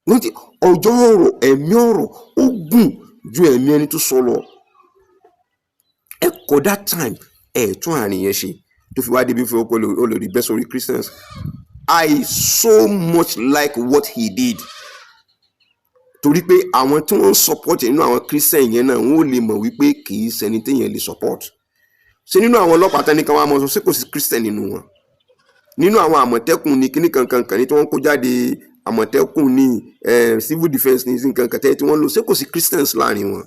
Wọ́n ti ọjọ́ ọ̀rọ̀ ẹ̀mí ọ̀rọ̀ ó gùn ju ẹ̀mí ẹni tó sọ lọ. Ẹ kọ́ that time ẹ̀ tún àárín yẹn ṣe tó fi wá débi fún ọkọ olórí best story Christians. I so much like what he did, torí pé àwọn tí wọ́n support nínú àwọn Christian yẹn náà wọ́n lè mọ̀ wípé kì í ṣẹni téèyàn lè support. Ṣé nínú àwọn ọlọ́pàá tẹ́nìkan wá mọ̀ sọ ṣé kò sí Christian nínú wọn? Nínú àwọn àmọ̀tẹ́kùn ní kíní kankan ní tí wọ́n kó jáde, àmọ̀tẹ́kùn ní civil defence ní nǹkan kan tí wọ́n lò, ṣé kò sí Christians láàrin wọn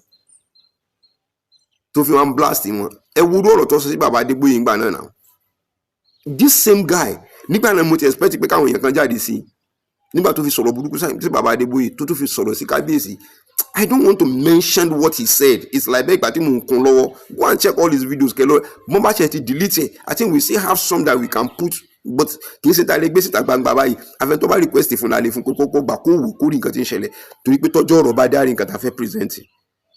tó fi wọn blast wọn? Ẹ wo ọ̀rọ̀ tó sọ sí bàbá Adégbóyè ńgbà náà náà. This same guy nígbà náà mo ti expect pé káwọn èèyàn kan jáde sí nígbà tó fi sọ̀rọ̀ burúkú sí bàbá Adégbóyè tó fi sọ̀rọ̀ sí kábíyèsí. I don't want to mention what he said. It's like bẹ́ẹ̀ ìgbà tí mo ń kun lọ́wọ́. Go and check all his videos kẹlọ́ mo bá ṣe ti delete it. I think we still have some that we can put, but kì í ṣe ta lè gbé síta gbangba báyìí. Àfẹn tó bá request fún la lè fún kókó gbà kó wù kó rí nǹkan tí ń ṣẹlẹ̀ torí pé tọ́jú ọ̀rọ̀ bá dárí nǹkan tá a fẹ́ present.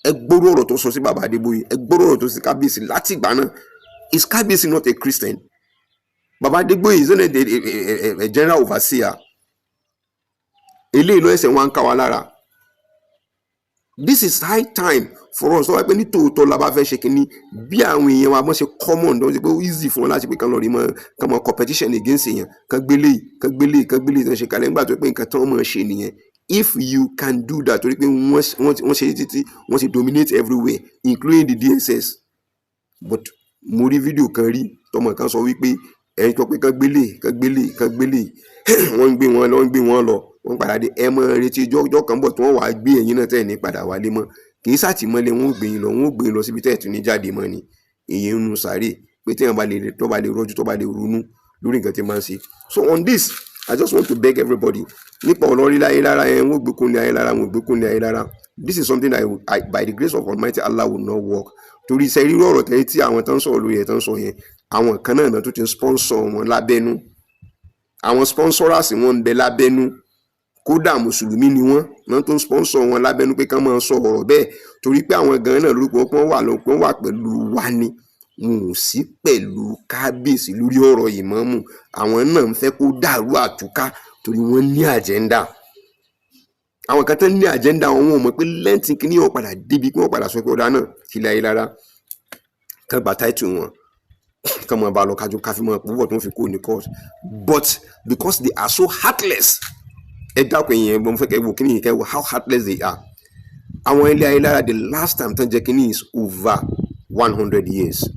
Ẹ gbọ́rọ̀ ọ̀rọ̀ tó sọ sí bàbá Adégbóyè, ẹ gbọ́rọ̀ ọ̀rọ̀ tó sí kábíyèsí láti ìgbà náà. Is kábíyèsí not a Christian? Baba Adégbóyè is not a general overseer. Eléyìí ló ẹsẹ̀ wọn ń ká wa lára. This is high time for us. Tó wá pé ní tòótọ́ la bá fẹ́ ṣe kínní bí àwọn èèyàn wa bọ́n ṣe common tó ń ṣe pé ó easy fún wọn láti pé kán lọ rí mọ́ competition against èèyàn kán gbélé tó ń ṣe kalẹ̀ nígbà tó pé nǹkan tó ń mọ̀ ṣe nìyẹn. If you can do that torí pé wọ́n ṣe títí wọ́n ṣe dominate everywhere including the DSS. But mo rí fídíò kan rí tọmọ kan sọ wípé ẹ̀yin tó pé kán gbélé wọ́n ń gbé wọn lọ wọ́n padà dé ẹ mọ́ retí ọjọ́ kan bọ̀ tí wọ́n wàá gbé ẹ̀yin náà tẹ̀ ní padà wálé mọ́ kì í sàtìmọ́lé wọ́n ó gbé yín lọ síbi tẹ̀ tún ní jáde mọ́ ni èyí ń nu sàárè pé téèyàn bá lè rọ́jú tó bá lè ronú lórí nǹkan tí máa ń ṣe. So on this I just want to beg everybody nípa ọ̀rọ̀ lílá ayé lára yẹn wọ́n gbé kún ní ayé lára wọ́n gbé kún ní ayé lára. This is something that by the grace of Almighty Allah will not work. Torí iṣẹ́ rírọ̀ ọ̀rọ̀ tẹ́lẹ̀ tí àwọn tó ń sọ̀rọ̀ lórí ẹ̀ tó ń sọ yẹn àwọn kan náà tó ti ń sponsor wọn lábẹ́nú, àwọn sponsors wọn ń bẹ lábẹ́nú, kódà mùsùlùmí ni wọ́n náà tó ń sponsor wọn lábẹ́nú pé kán máa sọ ọ̀rọ̀ bẹ́ẹ̀ torí pé àwọn gan náà lórúkọ pọ́n wà pẹ̀lú wa ni wọn ò sí pẹ̀lú kábíyèsí lórí ọ̀rọ̀ ìmáàmù. Àwọn náà ń fẹ́ kó dàrú àtúká torí wọ́n ní àjẹ́ndà. Àwọn kan tó ní àjẹ́ndà wọn ò mọ̀ pé lẹ́ǹtì kí ni wọ́n padà débi kí wọ́n padà sọ pé ọ̀dà náà kí láyé lára kán gba táìtù wọn kán mọ̀ bá lọ kájú káfí mọ̀ púpọ̀ tó ń fi kó ní court. But because they are so heartless, ẹ dákun yẹn mo fẹ́ kẹ́ wò kí ni kẹ́ wò how heartless they are. Àwọn ilé ayé lára the last time tán jẹ́ kí ni is over 100 years.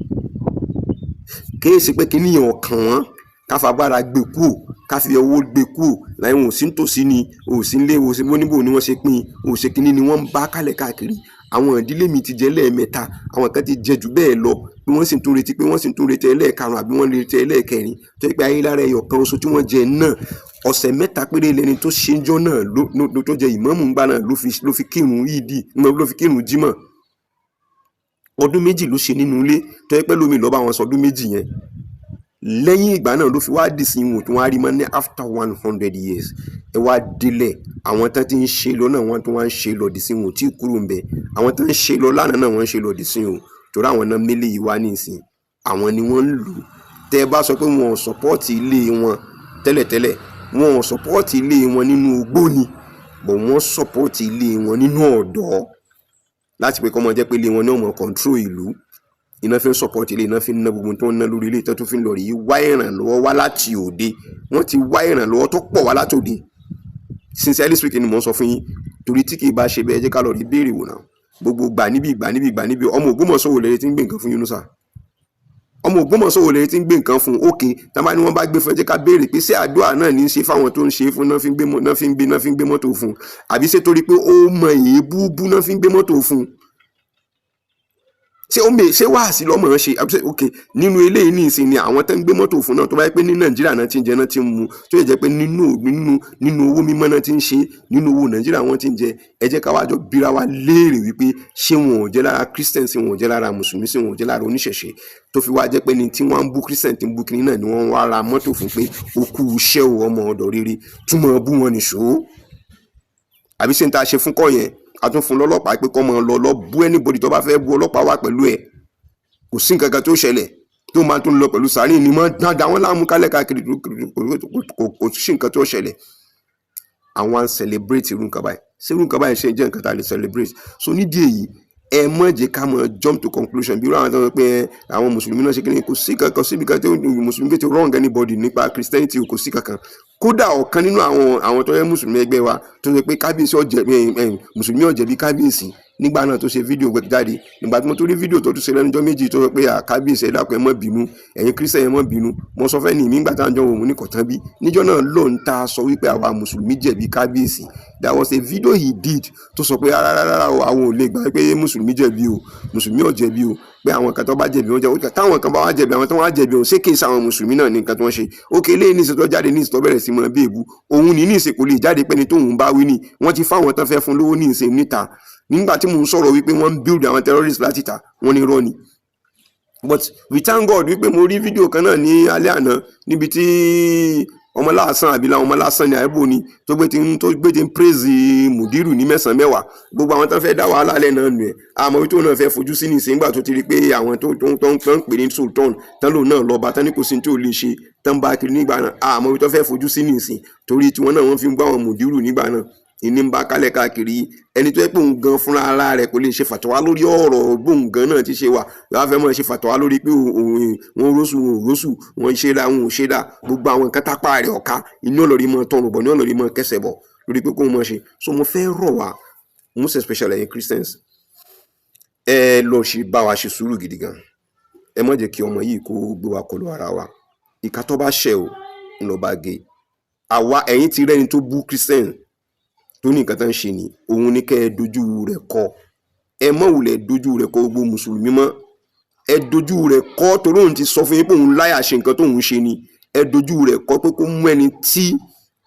Kéèsì pé kí ni ọ̀kan wọn káfagbára gbé kú káfi owó gbé kú láì wọn ò sí nítòsí ni ò sí nílé ò sí níbo ni wọ́n ṣe pín ò ṣe kíní ni wọ́n ń bá kálẹ̀ káàkiri. Àwọn ìdílé mi ti jẹ lẹ́ẹ̀mẹ́ta, àwọn kan ti jẹ jù bẹ́ẹ̀ lọ pé wọ́n sì ń tún retí pé wọ́n sì ń tún retí ẹlẹ́ẹ̀karùn àbí wọ́n retí ẹlẹ́ẹ̀kẹrin tó yẹ pé ayé lára ẹyọ kan oṣù tí wọ́n jẹ náà ọ̀sẹ̀ mẹ́ta péré lẹni tó ṣe ń jọ náà ló tó jẹ ìmáàmù ńgbà náà ló fi kírun ìdí ló fi kírun jímọ̀. Ọdún méjì ló ṣe nínú ilé tó yẹ pé lómi lọ́ba wọn sọ ọdún méjì yẹn. Lẹ́yìn ìgbà náà ló fi wá dì sí ìwọ̀n tí wọ́n á rí mọ́ ní after 100 years. Ẹ wá délẹ̀ àwọn tán ti ń ṣe lọ náà wọ́n tó wá ń ṣe lọ dì sí ìwọ̀n tí kúrò ń bẹ. Àwọn tán ń ṣe lọ lánàá náà wọ́n ń ṣe lọ dì sí ìwọ̀n torí àwọn náà mélé yìí wá nísìn àwọn ni wọ́n ń lò. Tẹ́ ẹ bá sọ pé wọn ò sọ́pọ́ọ̀tì ilé wọn tẹ́lẹ̀tẹ́lẹ̀ wọn ò sọ́pọ́ọ̀tì ilé wọn nínú ogbó ni bọ̀ wọ́n sọ́pọ́ọ̀tì ilé wọn nínú ọ̀dọ́ láti pé kọ́mọ jẹ́ pé ilé wọn náà mọ̀ control ìlú. Iná fi ń support ilé iná fi ń ná gbogbo tó ń ná lórí ilé tó tún fi ń lọ rí wá ìrànlọ́wọ́ wá láti òde. Wọ́n ti wá ìrànlọ́wọ́ tó pọ̀ wá láti òde. Sincerely speaking ni mò ń sọ fún yín torí tí kì í bá ṣe bẹ́ẹ̀ jẹ́ ká lọ rí béèrè wò náà gbogbo gbà níbi ọmọ Ògbómọ̀ṣọ́ wò lẹ́yìn tí ń gbé nǹkan fún Yunusa. Ọmọ Ògbómọ̀ṣọ́ wò lẹ́yìn tí ń gbé nǹkan fún òkè tábà ni wọ́n bá gbé fún ẹ jẹ́ ká béèrè pé ṣé àdúrà náà ní í ṣe fáwọn tó ń ṣe fún náà fi ń gbé mọ́tò fún àbí ṣé torí pé ó mọ èébú bú náà fi ń gbé mọ́tò fún. Ṣé wáàsí lọ́mọ ń ṣe ok nínú eléyìí ní ìsìn ni àwọn tó ń gbé mọ́tò fún náà tó bá yẹ pé ní Nàìjíríà náà ti ń jẹ náà ti ń mu tó yẹ jẹ́ pé nínú owó mímọ́ náà ti ń ṣe nínú owó Nàìjíríà wọ́n ti ń jẹ. Ẹ jẹ́ ká wá jọ bíra wa léèrè wípé ṣé wọn ò jẹ́ lára Christian ṣé wọn ò jẹ́ lára Mùsùlùmí ṣé wọn ò jẹ́ lára oníṣẹ̀ṣe tó fi wá jẹ́ pé ní tí wọ́n ń bú Christian tí ń bú kiri náà ni wọ́n wá ra mọ́tò fún pé ó kú iṣẹ́ o ọmọ ọ̀dọ̀ rere túmọ̀ bú wọn nìṣó. Àbí ṣe ń ta ṣe fún kọ́ yẹn a tún fún lọ́lọ́pàá pé kọ́ mọ́ lọ bú anybody tó bá fẹ́ bú ọlọ́pàá wà pẹ̀lú ẹ̀. Kò sí nǹkan kan tó ṣẹlẹ̀ tó máa tún lọ pẹ̀lú sàárì ni mọ́ dáadáa wọn láàmú kálẹ̀ káàkiri kò sí nǹkan tó ṣẹlẹ̀. Àwọn celebrate irú nǹkan báyìí ṣé irú nǹkan báyìí ṣe jẹ́ nǹkan tá a lè celebrate. So nídìí èyí ẹ mọ̀ jẹ́ ká mọ̀ jump to conclusion bí irú àwọn tó ń pẹ́ àwọn mùsùlùmí náà ṣe kí ni kò sí kankan síbi kan tí mùsùlùmí ti wrong anybody nípa Christianity kò sí kankan. Kódà ọ̀kan nínú àwọn tó yẹ mùsùlùmí ẹgbẹ́ wa tó ṣe pé kábíyèsí mùsùlùmí ọ̀jẹ̀bí kábíyèsí nígbà náà tó ṣe fídíò gbẹ jáde nígbà tí mo tó rí fídíò tó tún ṣe lẹ́nujọ́ méjì tó sọ pé kábíyèsí ẹ dákun ẹ má bínú ẹ̀yin Christian ẹ má bínú mo sọ fẹ́ ní ìmí ìgbà táwọn jọ wò mú ní kọ̀tán bí níjọ́ náà ló ń ta sọ wípé àwa mùsùlùmí jẹ̀bi kábíyèsí. There was a video he did tó sọ pé rárá àwọn ò lè gbà pé mùsùlùmí jẹ̀bi o mùsùlùmí ò jẹ̀bi o pé àwọn kan tó bá jẹ̀bi wọn jẹ́ táwọn kan bá wá jẹ̀bi àwọn tó wá jẹ̀bi òun ṣé kì í ṣe àwọn mùsùlùmí náà ní nǹkan tó ń ṣe. Òkè lẹ́yìn ní ìṣètò jáde ní ìṣètò bẹ̀rẹ̀ sí mọ́ bí èbú òun ní ìṣèkò lè jáde pẹ́ni tóun bá wí ni wọ́n ti fáwọn tán fẹ́ fún lówó ní ìṣe níta nígbà tí mò ń sọ̀rọ̀ wípé wọ́n ń build àwọn terrorists láti ta wọ́n ní irọ́ ni. But we thank God wípé mo rí fídíò kan náà ní alẹ́ àná níbi tí ọmọláàsán àbílà ọmọláàsán ní àìbò ni tó gbé ti ń praise Mudiru ní 9-10 gbogbo àwọn tó fẹ́ dá wàhálà lẹ́ náà nù ẹ̀ àmọ́ wípé òun náà fẹ́ fojú sí ní ìsìn nígbà tó ti rí pé àwọn tó ń pè ní sultan tán lòun náà lọ́ba tán ní kò sí tí ò lè ṣe tán bá kiri nígbà náà àmọ́ wípé tó fẹ́ fojú sí ní ìsìn torí tí wọ́n náà wọ́n fi ń gbọ́ àwọn Mudiru nígbà náà ìní ń bá kálẹ̀ káàkiri ẹni tó yẹ pé òun gan fúnra ara rẹ̀ kò lè ṣe fàtọ́wá lórí ọ̀rọ̀ bóun gan náà ti ṣe wà yàrá fẹ́ mọ̀ ṣe fàtọ́wá lórí pé wọ́n rọ́ṣù wọ́n ṣe dá wọn ò ṣe dá gbogbo àwọn nǹkan tápá rẹ̀ ọ̀ka inú ọ̀lọ́rí mọ́ tọrùn bọ̀ ní ọ̀lọ́rí mọ́ kẹsẹ̀ bọ̀ lórí pé kóun mọ̀ ṣe. So mo fẹ́ rọ̀ wá most especially ẹ̀yin Christians ẹ lọ ṣe bá wa ṣe sùúrù gidi gan. Ẹ má jẹ́ kí ọmọ yìí kó gbé wa kọlu ara wa. Ìka tó bá ṣẹ̀ o ń lọ bá gé àwa ẹ̀yin ti rẹ́ni tó bú Christian tó ní nǹkan tó ń ṣe ni òun ní kẹ́ ẹ dojú rẹ̀ kọ. Ẹ mọ̀ wùlẹ̀ dojú rẹ̀ kọ gbogbo mùsùlùmí mọ́. Ẹ dojú rẹ̀ kọ torí òun ti sọ fún yín pé òun láyà ṣe nǹkan tóun ṣe ni. Ẹ dojú rẹ̀ kọ pé kó mú ẹni tí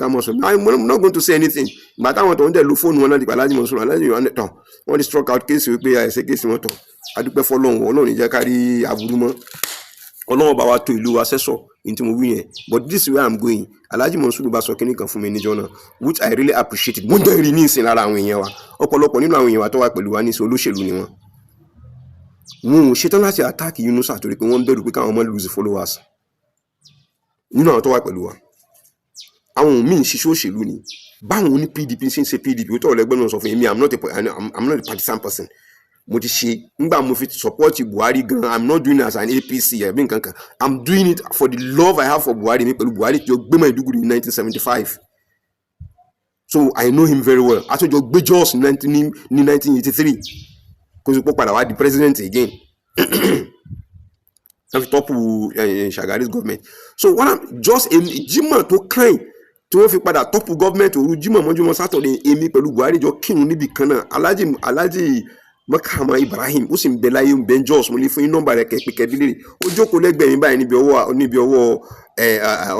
ká mọ̀ sọ I'm not going to say anything ìgbà táwọn tó ń dẹ̀ lo fóònù wọn náà dìgbà Alhaji Monsuru tán wọ́n ti struck out kéèsì wípé àìsẹ́ kéèsì wọn tán adúpẹ́ fọlọ́run Ọlọ́run jẹ́ ká rí aburú mọ́ Ọlọ́run bá wa tó ìlú wa sẹ́sọ̀ ní tí mo wí yẹn but this is where I'm going Alhaji Monsuru bá sọ kíní kan fún mi níjọ́ náà which I really appreciate mo ń dẹ̀ rí ní ìsìn lára àwọn èèyàn wa ọ̀pọ̀lọpọ̀ nínú àwọn èèyàn wa tó wà pẹ̀lú wa ní ìsìn olóṣèlú ni wọ́n wọn ò ṣetán láti attack Yunusa torí pé wọ́n ń bẹ̀rù pé káwọn ọmọ lose followers nínú àwọn tó wà pẹ̀lú wa. Àwọn míì ṣiṣẹ́ òṣèlú ni báwọn oní PDP ṣe ń ṣe PDP ó tọ̀ lẹ́gbẹ́ náà sọ fún mi I'm not a partisan person. Mo ti ṣe nígbà mo fi support Buhari gan, I'm not doing it as an APC ẹ̀bí nǹkan kan, I'm doing it for the love I have for Buhari. Mi pẹ̀lú Buhari tí ó gbé Maiduguri ní 1975, so I know him very well. Àtúnjọ gbé Jos ní 1983 kó sì pọ̀ padà wá di president again wọ́n fi tọ́pù Shagari's government. So wọ́n just Jímọ̀ tó kàn tí wọ́n fi padà tọ́pù government òru Jímọ̀ mọ́júmọ́ Saturday èmi pẹ̀lú Buhari jọ kírun níbi kan náà. Alhaji Makama Ibrahim ó sì ń bẹ láyé ń bẹ Jos, mo lè fún yín nọ́mbà rẹ̀ kẹ́pẹ́kẹ́ bílẹ̀. Ó jókòó lẹ́gbẹ̀ẹ́ mi báyìí níbi ọwọ́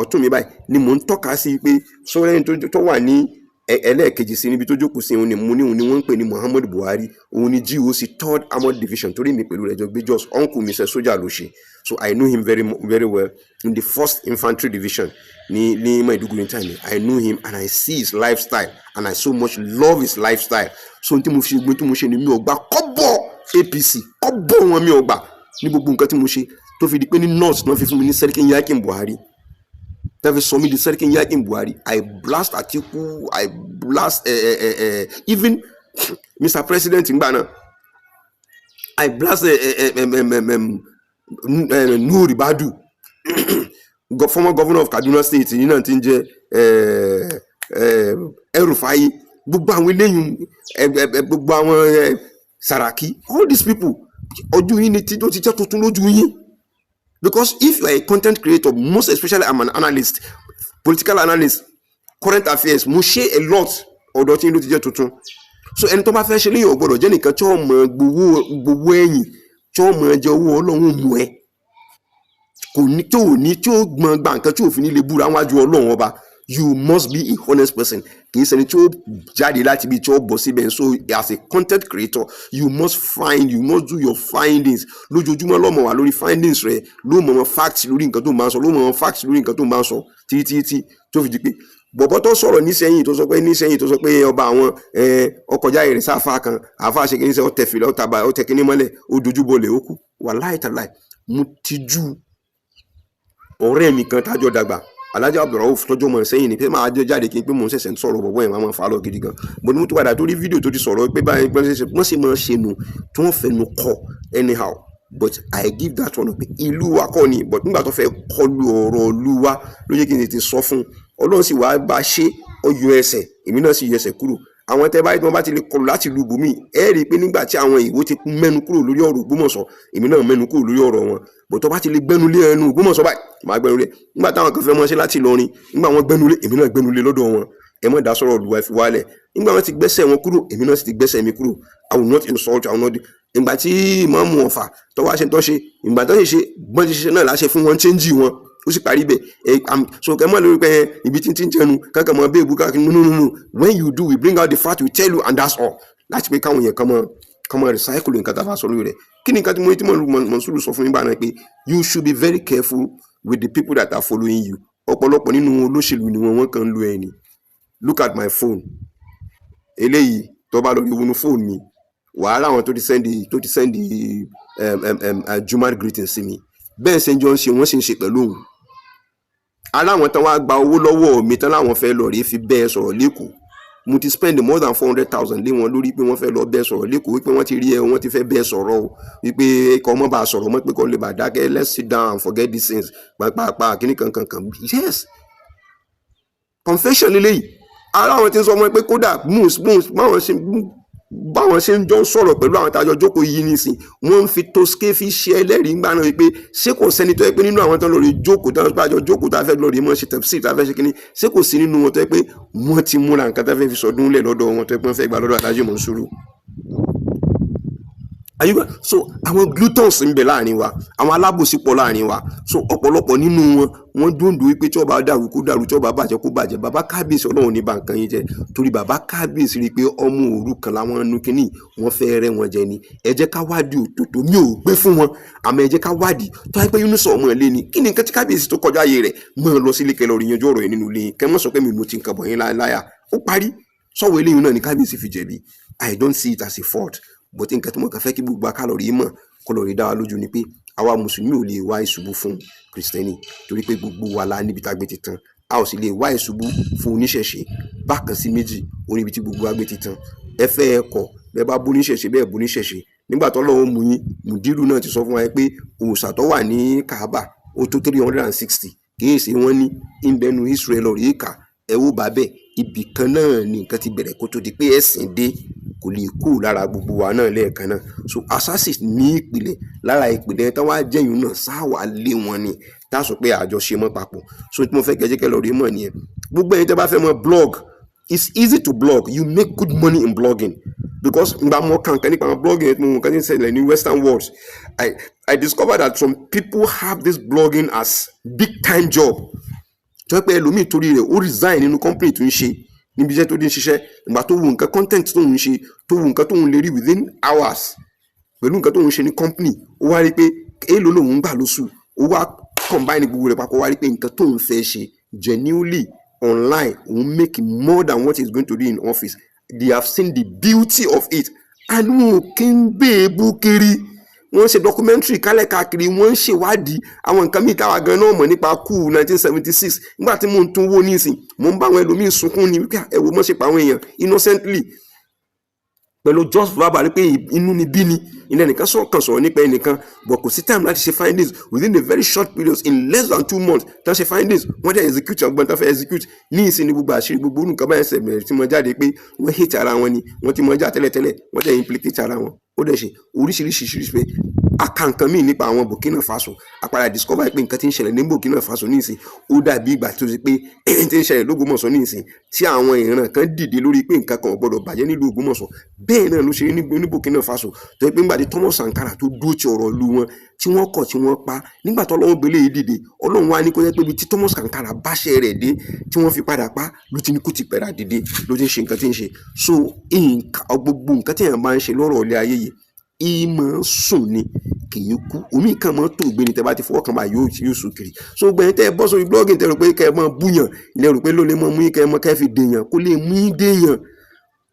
ọ̀tún mi báyìí ni mò ń tọ́ka sí pé sọ́rẹ́ni tó wà ní ẹlẹ́ẹ̀kejì sí níbi tó jókòó sí òun ni wọ́n ń pè ní Muhammadu Buhari, òun ni GOC 3rd Armored Division torí mi pẹ̀lú rẹ̀ jọ gbé Jos. Uncle mi ṣe sójà ló ṣe, so I know him very very well in the 1st Infantry Division ní Maiduguri time. I know him and I see his lifestyle and I so much love his lifestyle. So tí mo fi gbé tí mo ṣe ni mi ò gbà kọ́bọ̀ APC, kọ́bọ̀ wọn mi ò gbà ní gbogbo nǹkan tí mo ṣe tó fi di pé ní north náà fi fún mi ní Serikin Yakin Buhari. Tẹ́fẹ́ sọ mi di Serikin Yakin Buhari. I blast Atiku, I blast even Mr. President ngbà náà. I blast Nuhu Ribadu, former governor of Kaduna State yìí náà ti ń jẹ́ El-Rufai, gbogbo àwọn eléyìí gbogbo àwọn Saraki, all these people ojú yín ni tí ó ti jẹ́ tuntun lójú yín. Because if you are a content creator, most especially I'm an analyst, political analyst, current affairs, mo ṣe a lot ọ̀dọ̀ tí ló ti jẹ́ tuntun. So ẹni tó bá fẹ́ ṣe léyìn ọ̀gbọ́dọ̀ jẹ́ nìkan tí ó mọ gbogbo ẹ̀yìn tí ó mọ ẹjẹ owó Ọlọ́run mú ẹ kò ní tí ò ní tí ó gbọ́n gba nǹkan tí òfin lè búra wájú Ọlọ́run ọba. You must be a honest person. Kì í ṣẹni tí ó jáde láti ibi tí ó bọ̀ síbẹ̀. So as a content creator you must do your findings lójoojúmọ́. Lọ́mọ wà lórí findings rẹ̀, ló mọ̀ facts lórí nǹkan tó máa ń sọ, ló mọ̀ facts lórí nǹkan tó máa ń sọ títí tó fi di pé bọ̀bọ̀ tó sọ̀rọ̀ nísẹ̀yìn tó sọ pé ọba àwọn ọkọjá ìrìn sáfà kan àfa ṣe kìíní sẹ́ ọ tẹ̀fìlẹ̀ ọ tàbá ọ tẹ̀kíní mọ́lẹ̀ ó dojúbọlẹ̀ ó kú. Wàláhì tàláhì mo ti ju ọ̀rẹ́ mi kan tájọ́ dàgbà Alhaji Abdulrauf tọ́jọ́ mọ̀ sẹ́yìn ni pé máa jẹ́ jáde kí n pé mò ń ṣẹ̀ṣẹ̀ sọ̀rọ̀ bọ̀bọ̀ yẹn máa fa lọ gidi gan. Bọ̀ ní mo tún padà tó rí fídíò tó ti sọ̀rọ̀ pé báyìí wọ́n sì máa ṣe nu tí wọ́n fẹ́ nu kọ́ anyhow. But I give that one pé ìlú wa kọ́ ni, but nígbà tó fẹ́ kọlu ọ̀rọ̀ ìlú wa ló yẹ kí n tètè sọ fún Ọlọ́run sì wá bá ṣe ọyọ ẹsẹ̀, èmi náà sì yọ ẹsẹ̀ kúrò. Àwọn tẹ́ báyìí tí wọ́n bá ti lè kọlù láti ìlú bòmí ẹ rí i pé nígbà tí àwọn Ìwó ti mẹ́nu kúrò lórí ọ̀rọ̀ Ògbómọ̀ṣọ́ èmi náà mẹ́nu kúrò lórí ọ̀rọ̀ wọn. Bó tó bá ti lè gbẹ́nu lé ẹnu Ògbómọ̀ṣọ́ báyìí màá gbẹ́nu lé. Nígbà táwọn kan fẹ́ mọ́ ṣe láti Ìlọrin nígbà wọn gbẹ́nu lé èmi náà gbẹ́nu lé lọ́dọ̀ wọn. Ẹ mọ̀ dá sọ̀rọ̀ Olúwa fi wálẹ̀. Nígbà wọn ti gbẹ́sẹ̀ wọn kúrò èmi náà sì ti gbẹ́sẹ̀ mi kúrò. I will not insult, I will not. Ìgbà tí Ìmáàmù Ọ̀fà tó wá ṣe tó ṣe ìgbà tó ṣe bọ́n ti ṣe náà láṣẹ fún wọn change wọn ó sì parí bẹ́ẹ̀. So kẹ́ mọ́ lórí pé ibi tí ń jẹnu kankan mọ́ bẹ́ẹ̀ bùkà no. When you do we bring out the fact, we tell you and that's all. Láti pé káwọn yẹn kàn mọ́ recycle nǹkan tá a bá sọ lórí rẹ̀. Kí ni nǹkan tí mo ti Mọ̀nsúrù sọ fún mi báyìí pé you should be very careful with the people that are following you. Ọ̀pọ̀lọpọ̀ nínú olóṣèlú ni wọ́n kàn ń lo ẹni. Look at my phone. Eléyìí tó bá lórí wọnú phone mi wàhálà àwọn tó ti send Jumat greetings sí mi. Bẹ́ẹ̀ ṣe ń jọ ń ṣe wọ́n sì ń ṣe pẹ̀lú òun. Aláwọn tán wá gba owó lọ́wọ́ mi tán láwọn fẹ́ lọ rí fi bẹ́ẹ̀ sọ̀rọ̀ lẹ́kọ̀ọ́. Mo ti spend more than 400,000 lé wọn lórí pé wọ́n fẹ́ lọ bẹ́ẹ̀ sọ̀rọ̀ lẹ́kọ̀ọ́ wípé wọ́n ti rí ẹ wọ́n ti fẹ́ bẹ́ẹ̀ sọ̀rọ̀ o wípé kọ́ mọ́ bá sọ̀rọ̀ mọ́ pé kọ́ lè bá dákẹ́ let's sit down and forget these things pàápàá kíní kankan. Yes, confession lélẹ́yìí. Aláwọn ti ń sọ ọmọ pé kódà báwọn ṣe ń jọ sọ̀rọ̀ pẹ̀lú àwọn tájọ jókòó yìí nísìn wọ́n ń fi Tosca fi ṣe ẹlẹ́rìí ńgbà náà wípé ṣé kò sẹ́ni tó yẹ pé nínú àwọn tán lórí jókòó tán bájọ jókòó tá a fẹ́ lórí mọ́ ṣe tẹ̀sí tá a fẹ́ ṣe kínní ṣé kò sí nínú wọn tó yẹ pé wọ́n ti múra nǹkan tá a fẹ́ fi sọdún lẹ̀ lọ́dọ̀ wọn tó yẹ pé wọ́n fẹ́ gbà lọ́dọ̀ Alhaji Mọ̀nsúrù. So àwọn gluttons ń bẹ láàrin wa, àwọn alábòsí pọ̀ láàrin wa. So ọ̀pọ̀lọpọ̀ nínú wọn dúndú wípé tí ó bá dàrú kó dàrú, tí ó bá bàjẹ́ kó bàjẹ́. Bàbá Kábíyèsí Ọlọ́run ní bàǹkan yín jẹ́ torí bàbá Kábíyèsí rí i pé ọmọ òrukàn làwọn ẹnu kínní wọ́n fẹ́ rẹ́ wọn jẹ ni. Ẹ jẹ́ ká wádìí òtòtò, mi ò gbé fún wọn àmọ́ ẹ jẹ́ ká wádìí tó wáyé pé Yunusa ọmọ ilé ni kí ni nǹkan tí Kábíyèsí tó kọjá ayé rẹ̀ mọ́ lọ sílé kẹlẹ́ orí yanjú ọ̀rọ̀ yẹn nínú ilé yẹn kẹ́ mọ́ sọ pé mi mo ti nǹkan bọ̀ yín láyà ó parí. Sọ̀wọ́ eléyìí náà ni Kábíyèsí fi jẹ̀bi. I don't see it as a fault, but nǹkan tí mo kàn fẹ́ kí gbogbo akálọ̀rì mọ̀ kó lọ rí dá wa lójú ni pé àwa mùsùlùmí ò lè wá ìṣubú fún kìrìsìtẹ́nì torí pé gbogbo wa la níbi tá gbé ti tán, a ò sì lè wá ìṣubú fún oníṣẹ̀ṣe bákan sí méjì oníbi tí gbogbo wa gbé ti tán. ẹ fẹ́ ẹ kọ̀ bẹ́ẹ̀ bá bú oníṣẹ̀ṣe bẹ́ẹ̀ bú oníṣẹ̀ṣe nígbà tó lọ́wọ́ mú yín mùdírù náà ti sọ fún wa pé òòṣà tó wà ní Kaaba ó tó 360 kìí ṣe wọ́n ní ìbẹnu Israel ọ̀rẹ́ ìka ẹ wò bá bẹ́ẹ̀ ibì kan náà ni nǹkan ti bẹ̀rẹ̀ kó tó di pé ẹ̀sìn dé kò lè kú lára gbogbo wa náà lẹ́ẹ̀kan náà. So asasi ní ìpìlẹ̀ lára ìpìlẹ̀ tán wá jẹ́yìn náà sáwà lé wọn ni tá a sọ pé àjọṣe mọ́ papọ̀. So tí mo fẹ́ gẹ́gẹ́ lọ rí mọ̀ nìyẹn. Gbogbo ẹni tẹ́ bá fẹ́ mọ blog, it's easy to blog, you make good money in blogging because ngba mo kankan nípa blogging mo kan ti ṣẹlẹ̀ ní western world. I discovered that some people have this blogging as big time job. Tó pé ẹlòmíì torí rẹ̀ ó resign nínú company tó ń ṣe níbi iṣẹ́ tó dín ṣiṣẹ́ ìgbà tó wù nǹkan content tó ń ṣe tó wù nǹkan tó ń lè rí within hours pẹ̀lú nǹkan tó ń ṣe ní company ó wá rí pé èèlò lòun ń gbà lóṣù ó wá combine gbogbo rẹ̀ papọ̀ wá rí pé nǹkan tó ń fẹ́ ṣe genuinely online òun make more than what he's going to do in office. They have seen the beauty of it and wọn kì í bèèbù kiri wọ́n ṣe documentary kálẹ̀ káàkiri wọ́n ń ṣèwádìí àwọn nǹkan míì táwa gan náà mọ̀ nípa kú 1976 nígbà tí mò ń tún wò nísìn mò ń bá àwọn ẹlòmíín sunkún ní wípé ẹ wò mọ́ ṣe pa àwọn èèyàn innocently pẹ̀lú just verbal pé inú ni bí ni ilẹ̀ nìkan kàn sọ̀rọ̀ nípa ẹnìkan but kò sí time láti ṣe findings within a very short period in less than 2 months tán ṣe findings wọ́n dẹ̀ execute ọgbọ́n tán fẹ́ execute ní ìsìn ní gbogbo àṣírí gbogbo nǹkan báyẹn ṣẹ̀bẹ̀rẹ̀ tí mo jáde pé wọ́n hate ara wọn ni wọ́n ti mọ jà tẹ́lẹ̀tẹ́lẹ̀ wọ́n dẹ̀ implicate ara wọn ó dẹ̀ ṣe oríṣiríṣi pé akankan míì nípa àwọn Burkina Faso àpàdà discover pé nǹkan tí ń ṣẹlẹ̀ ní Burkina Faso ní ìsìn ó dàbí ìgbà tó ṣe pé tí ń ṣẹlẹ̀ l'Ógbómọ̀ṣọ́ ní ìsìn tí àwọn ìran kan dìde lórí pé nǹkan kan ò gbọdọ̀ bàjẹ́ nílùú Ògbómọ̀ṣọ́ bẹ́ẹ̀ náà ló ṣe ní Burkina Faso tó yẹ pé nígbà tí Thomas Sankara tó dúró ti ọ̀rọ̀ lu wọn tí wọ́n kọ̀ tí wọ́n pa nígbà tó Ọlọ́run gbélé yìí dìde Ọlọ́run wá ní kó yẹ pé ibi tí Thomas Sankara báṣẹ́ rẹ̀ dé tí wọ́n fi padà pa ló ti ní kó ti pẹ̀rà dìde ló ti ń ṣe nǹkan tí ń ṣe. So gbogbo nǹkan tí èèyàn bá ń ṣe lọ́rọ̀ ilé ayé yìí ìmọ̀ sùn ni kì í kú omi kan mọ́ tó gbé ni tẹ́ bá ti fọwọ́ kan bá yóò sùn kiri. So gbẹ̀yìn tẹ́ ẹ bọ́ sórí blogging tẹ́ rò pé kẹ́ ẹ mọ́ búyàn ilẹ̀ rò pé ló lè mọ́ mú yín kẹ́ ẹ mọ́ kẹ́ fi dèèyàn kó lè mú yín dèèyàn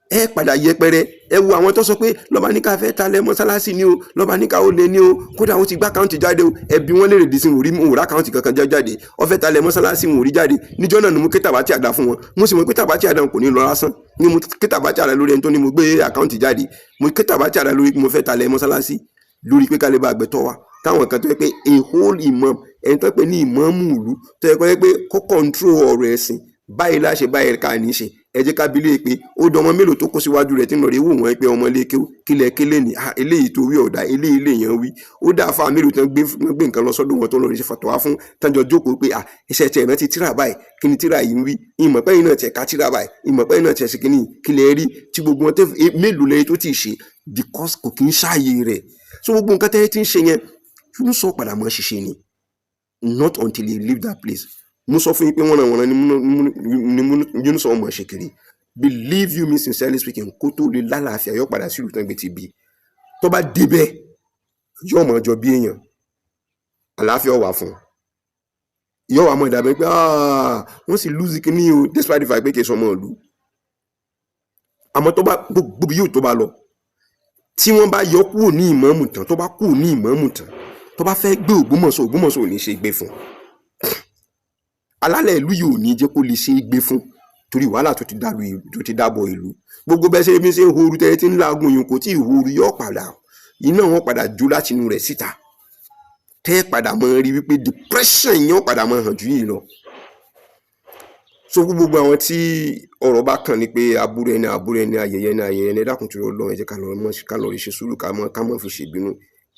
ẹ padà yẹpẹrẹ. Ẹ wo àwọn tó sọ pé lọ́ba ní ká fẹ́ talẹ̀ mọ́sálásí ni o lọ́ba ní ká ó lé ní o kódà ó ti gbá káùntì jáde o ẹbí wọn lè rèdí sí òwúrà káùntì kankan jáde ó fẹ́ talẹ̀ mọ́sálásí wọn ò rí jáde níjọ́ náà ni mo kétàbá tí àdá fún wọn mo sì mọ̀ kétàbá tí àdá kò ní lọ lásán ni mo kétàbá tí àdá lórí ẹni tó ní mo gbé àkáùntì jáde mo kétàbá tí àdá lórí pé mo fẹ́ talẹ̀ mọ́sálásí lórí pé kálẹ̀ bá gbẹ̀tọ́ wa táwọn kan tó yẹ pé a whole imam ẹni tó yẹ pé ní ìmáàmù ìlú tó yẹ pé kó control ọ̀rọ̀ ẹ̀sìn báyìí láṣẹ báyìí ká ní ṣe ẹ jẹ́ ká bilé pé ó dán ọmọ mélòó tó kó síwájú rẹ̀ tí ń lọ rí wò wọ́n pé ọmọ lékè kílẹ̀ kílẹ̀ ní eléyìí tó wí ọ̀dà eléyìí lè yàn wí ó dá fáwọn mélòó tán gbé nǹkan lọ sọ́dọ̀ wọn tó lọ rí ṣe fàtọ́wá fún tánjọ jókòó pé iṣẹ́ tiẹ̀ náà ti tíra báyìí kí ni tíra yìí ń wí ìmọ̀pẹ́ yìí náà tiẹ̀ ká tíra báyìí ìmọ̀pẹ́ yìí náà tiẹ̀ ṣe kíní kílẹ̀ rí tí gbogbo wọn mélòó lẹ́yìn tó ti ṣe because kò kí ń ṣààyè rẹ̀. So gbogbo nǹkan tẹ́lẹ̀ tí ń ṣe yẹn yóò sọ padà mọ́ ṣiṣẹ́ ni not until you leave that place. Mo sọ fún yín pé wọ́n ni Yunus ọmọ ṣe kiri believe you me sincerely speaking kó tó lè lálàáfíà yóò padà sí ìlú tán gbé ti bí tó bá débẹ̀ yóò mọ̀ ọjọ́ bí èèyàn àlàáfíà wà fún yóò wà mọ̀ ìdàbẹ̀ pé wọ́n sì lose kìíní o despite the fact pé kì í sọmọ ìlú àmọ́ tó bá gbogbo yóò tó bá lọ tí wọ́n bá yọ kúrò ní ìmáàmù tán tó bá kúrò ní ìmáàmù tán tó bá fẹ́ gbé Ògbómọ̀ṣọ́ ò ní ṣe gbé fún alálẹ̀ ìlú yìí ò ní jẹ́ kó lè ṣe gbé fún torí wàhálà tó ti dábọ̀ ìlú gbogbo bẹ́ẹ̀ ṣe mi ṣe ń horu tẹ́lẹ̀ tí ń lágùn yìí kò tí ì horu yóò padà iná wọn padà jó láti inú rẹ̀ síta tẹ́ padà mọ́ rí wípé depression yẹn padà mọ́ hàn jù yìí lọ. So gbogbo àwọn tí ọ̀rọ̀ bá kàn ní pé aburú ẹni ayẹyẹ ẹni dákun torí Ọlọ́run ẹ jẹ́ ká lọ rí ṣe sùúrù ká mọ́ fi ṣèbínú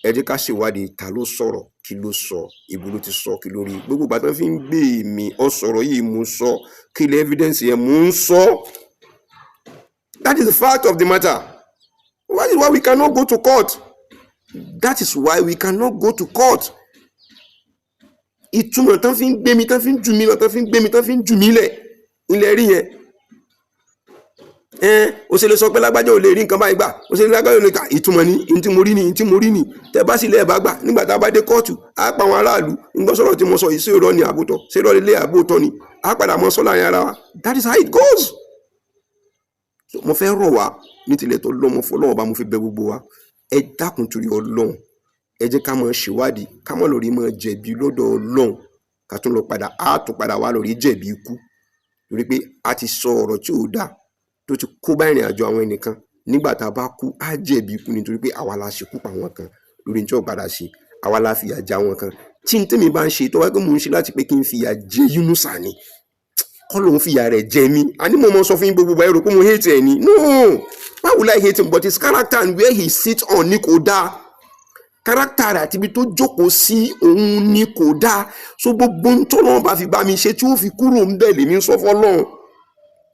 ẹ jẹ́ ká ṣèwádìí ta ló sọ̀rọ̀ kí ló sọ ibo ló ti sọ kí ló rí gbogbo ìgbà tó fi ń gbé mi ọ sọ̀rọ̀ yìí mú sọ kí lè evidence yẹn mú ń sọ. That is the fact of the matter. That is why we cannot go to court. That is why we cannot go to court. Ìtumọ̀ tán fi ń gbé mi tán fi ń jù mí lọ tán fi ń gbé mi tán fi ń jù mí lẹ̀ ilẹ̀ rí yẹn. Ó ṣe lè sọ pé lágbájá ò lè rí nǹkan báyìí gbà ó ṣe lè lágbájá ò lè kà ìtumọ̀ ní ntí mo rí ni tẹ́ bá sì lẹ́ẹ̀ bá gbà nígbà tá a bá dé kóòtù á pa àwọn aráàlú ńgbọ́ sọ̀rọ̀ tí mo sọ yìí sí irọ́ ni àbótọ́ ṣé irọ́ lélẹ̀ àbótọ́ ni á padà mọ́ sọ́ láàrin ara wa. That is how it goes. So mo fẹ́ rọ̀ wá ní tilẹ̀ tó lọ́mọ fọlọ́wọ́ bá mo fi bẹ gbogbo wa ẹ dákun torí Ọlọ́run ẹ jẹ́ ká máa ṣèwádìí ká má lọ rí máa jẹ̀bi lọ́dọ̀ Ọlọ́run ká tún lọ padà á tún padà wá lọ rí jẹ̀bi ikú torí pé a ti sọ ọ̀rọ̀ tí ò dáa tó ti kó bá ìrìn àjò àwọn ẹnìkan nígbà tá a bá kú á jẹ̀bi ikú nítorí pé àwa la ṣekú pa àwọn kan lórí ní tí ò padà ṣe àwa la fìyà jẹ àwọn kan tí n tẹ́mi bá ń ṣe tó wáyé pé mò ń ṣe láti pé kí n fìyà jẹ Yunusa ni kọ́ lòun fìyà rẹ̀ jẹ mí àní mo mọ sọ fún yín gbogbo ẹ̀rọ pé mo hate ẹ̀ ni no why would I hate him but his character and where he sit on ni kò dáa character rẹ̀ àti ibi tó jókòó sí òun ni kò dáa so gbogbo ń tọ́ lọ́wọ́ bá fi bá mi ṣe tí ó fi kúrò ń bẹ̀ lèmi ń sọ fọ́lọ́run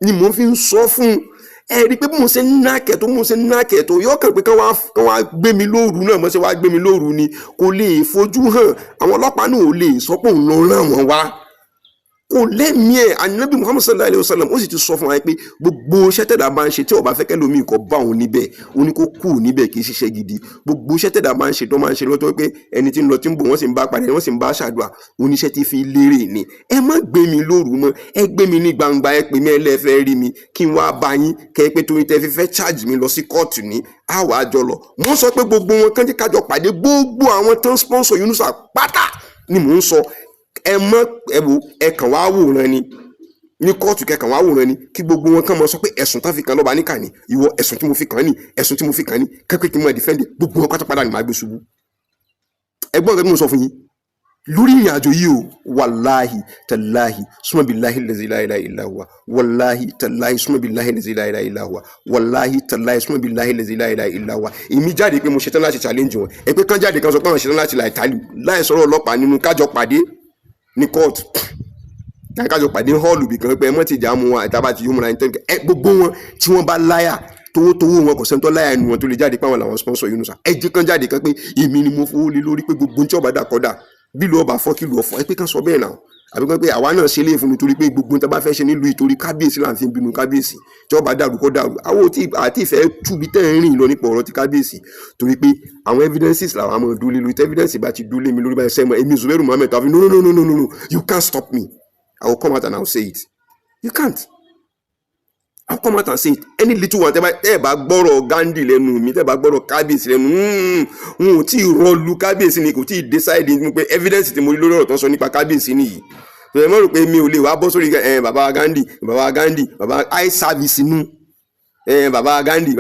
ni mò ń fi ń sọ fún ẹ rí i pé bí mo ṣe ń nákẹ́ tó yọ kàn pé kán wá gbé mi lóru náà mo ṣe wá gbé mi lóru ni kò lè fojú hàn àwọn ọlọ́pàá náà ò lè sọ pé òun lọ rán wọn wá kò lẹ́mìí ẹ̀ Ànábì Muhammad sallallahu alayhi wa sallam ó sì ti sọ fún wa pé gbogbo iṣẹ́ tẹ̀dá bá ń ṣe tí ó bá fẹ́ kẹ́lòmíì kó bá òun níbẹ̀ ó ní kó kú níbẹ̀ kì í ṣiṣẹ́ gidi gbogbo iṣẹ́ tẹ̀dá bá ń ṣe tó máa ń ṣe lọ́tọ́ pé ẹni tí ń lọ tí ń bọ̀ wọ́n sì ń bá pàdé wọ́n sì ń bá ṣàdúrà oníṣẹ́ tí fi lérè ni ẹ má gbé mi lóru mọ́ ẹ gbé mi ní gbangba ẹ pè mí ẹlẹ́fẹ́ rí mi kí n wá bá yín kẹ́ pé torí tẹ́ fi fẹ́ charge mi lọ sí kóòtù ní àwa àjọ lọ mo sọ pé gbogbo wọn kàn jẹ́ kájọ pàdé gbogbo àwọn tán sponsor Yunusa pátá ni mò ń sọ ẹ mọ ẹwò ẹ kàn wá wòran ni ní kóòtù kẹkàn wá wòran ni kí gbogbo wọn kàn mọ sọ pé ẹ̀sùn tán fi kàn lọ́ba níkà ni ìwọ ẹ̀sùn tí mo fi kàn ní ẹ̀sùn tí mo fi kàn ní kẹ́kẹ́ kí n mọ ẹ̀dífẹ́ǹdì gbogbo wọn pátápátá ni màá gbé ṣubú ẹgbọ́n nǹkan tí mo sọ fún yín lórí ìrìn àjò yìí o wàláhì tàláhì súnmọ́ billahi allazi la ilaha illa huwa wàláhì tàláhì súnmọ́ billahi allazi la ilaha illa huwa wàláhì tàláhì súnmọ́ billahi allazi la ilaha illa huwa èmi jáde pé mo ṣetán láti challenge wọn ẹ pé kán jáde kan sọ pé àwọn ṣetán láti láì sọ̀rọ̀ ọlọ́pàá nínú kájọ pàdé ní court kájọ pàdé hall bìkan pé ẹ mọ́ ti jà mú wọn àtàbà ti yóò múra ní tẹ́lẹ̀ ẹ gbogbo wọn tí wọ́n bá láyà towó wọn kò sẹ́ńtọ́ láyà ẹnu wọn tó lè jáde pé àwọn làwọn sponsor Yunusa ẹ jẹ́ kán jáde kan pé èmi ni mo fowó lé lórí pé gbogbo tí ọba dà kọ́dà bí lu ọba fọ́ kí lu ọ̀fọ́ ẹ pé kán sọ bẹ́ẹ̀ náà àbí kan pé àwa náà ṣe léè fún mi torí pé gbogbo tí a bá fẹ́ ṣe nílùú ìtorí kábíyèsí là ń fi bínú kábíyèsí tí ọba dàrú kọ́ dàrú àwọn àti ìfẹ́ túbi tẹ́ ń rìn lọ nípa ọ̀rọ̀ ti kábíyèsí torí pé àwọn evidences làwọn àmọ́ dúró lé lórí tí evidence bá ti dúró lé mi lórí báyìí sẹ́mọ̀ èmi Zubairu Muhammed tàbí no you can't stop me I will come out and I will say it you can't I will come out and say it any little one tẹ́ bá gbọ́rọ̀ Gandhi lẹ́nu mi tẹ́ bá gbọ́rọ̀ kábíyèsí lẹ́nu n ò tí ì rọlù kábíyèsí ni kò tí ì decide pé evidence tí mo rí lórí ọ̀rọ̀ tó ń sọ nípa kábíyèsí nìyí ẹ mọ̀ rò pé mi ò lè wá bọ́ sórí bàbá Gandhi bàbá eye service nù bàbá Gandhi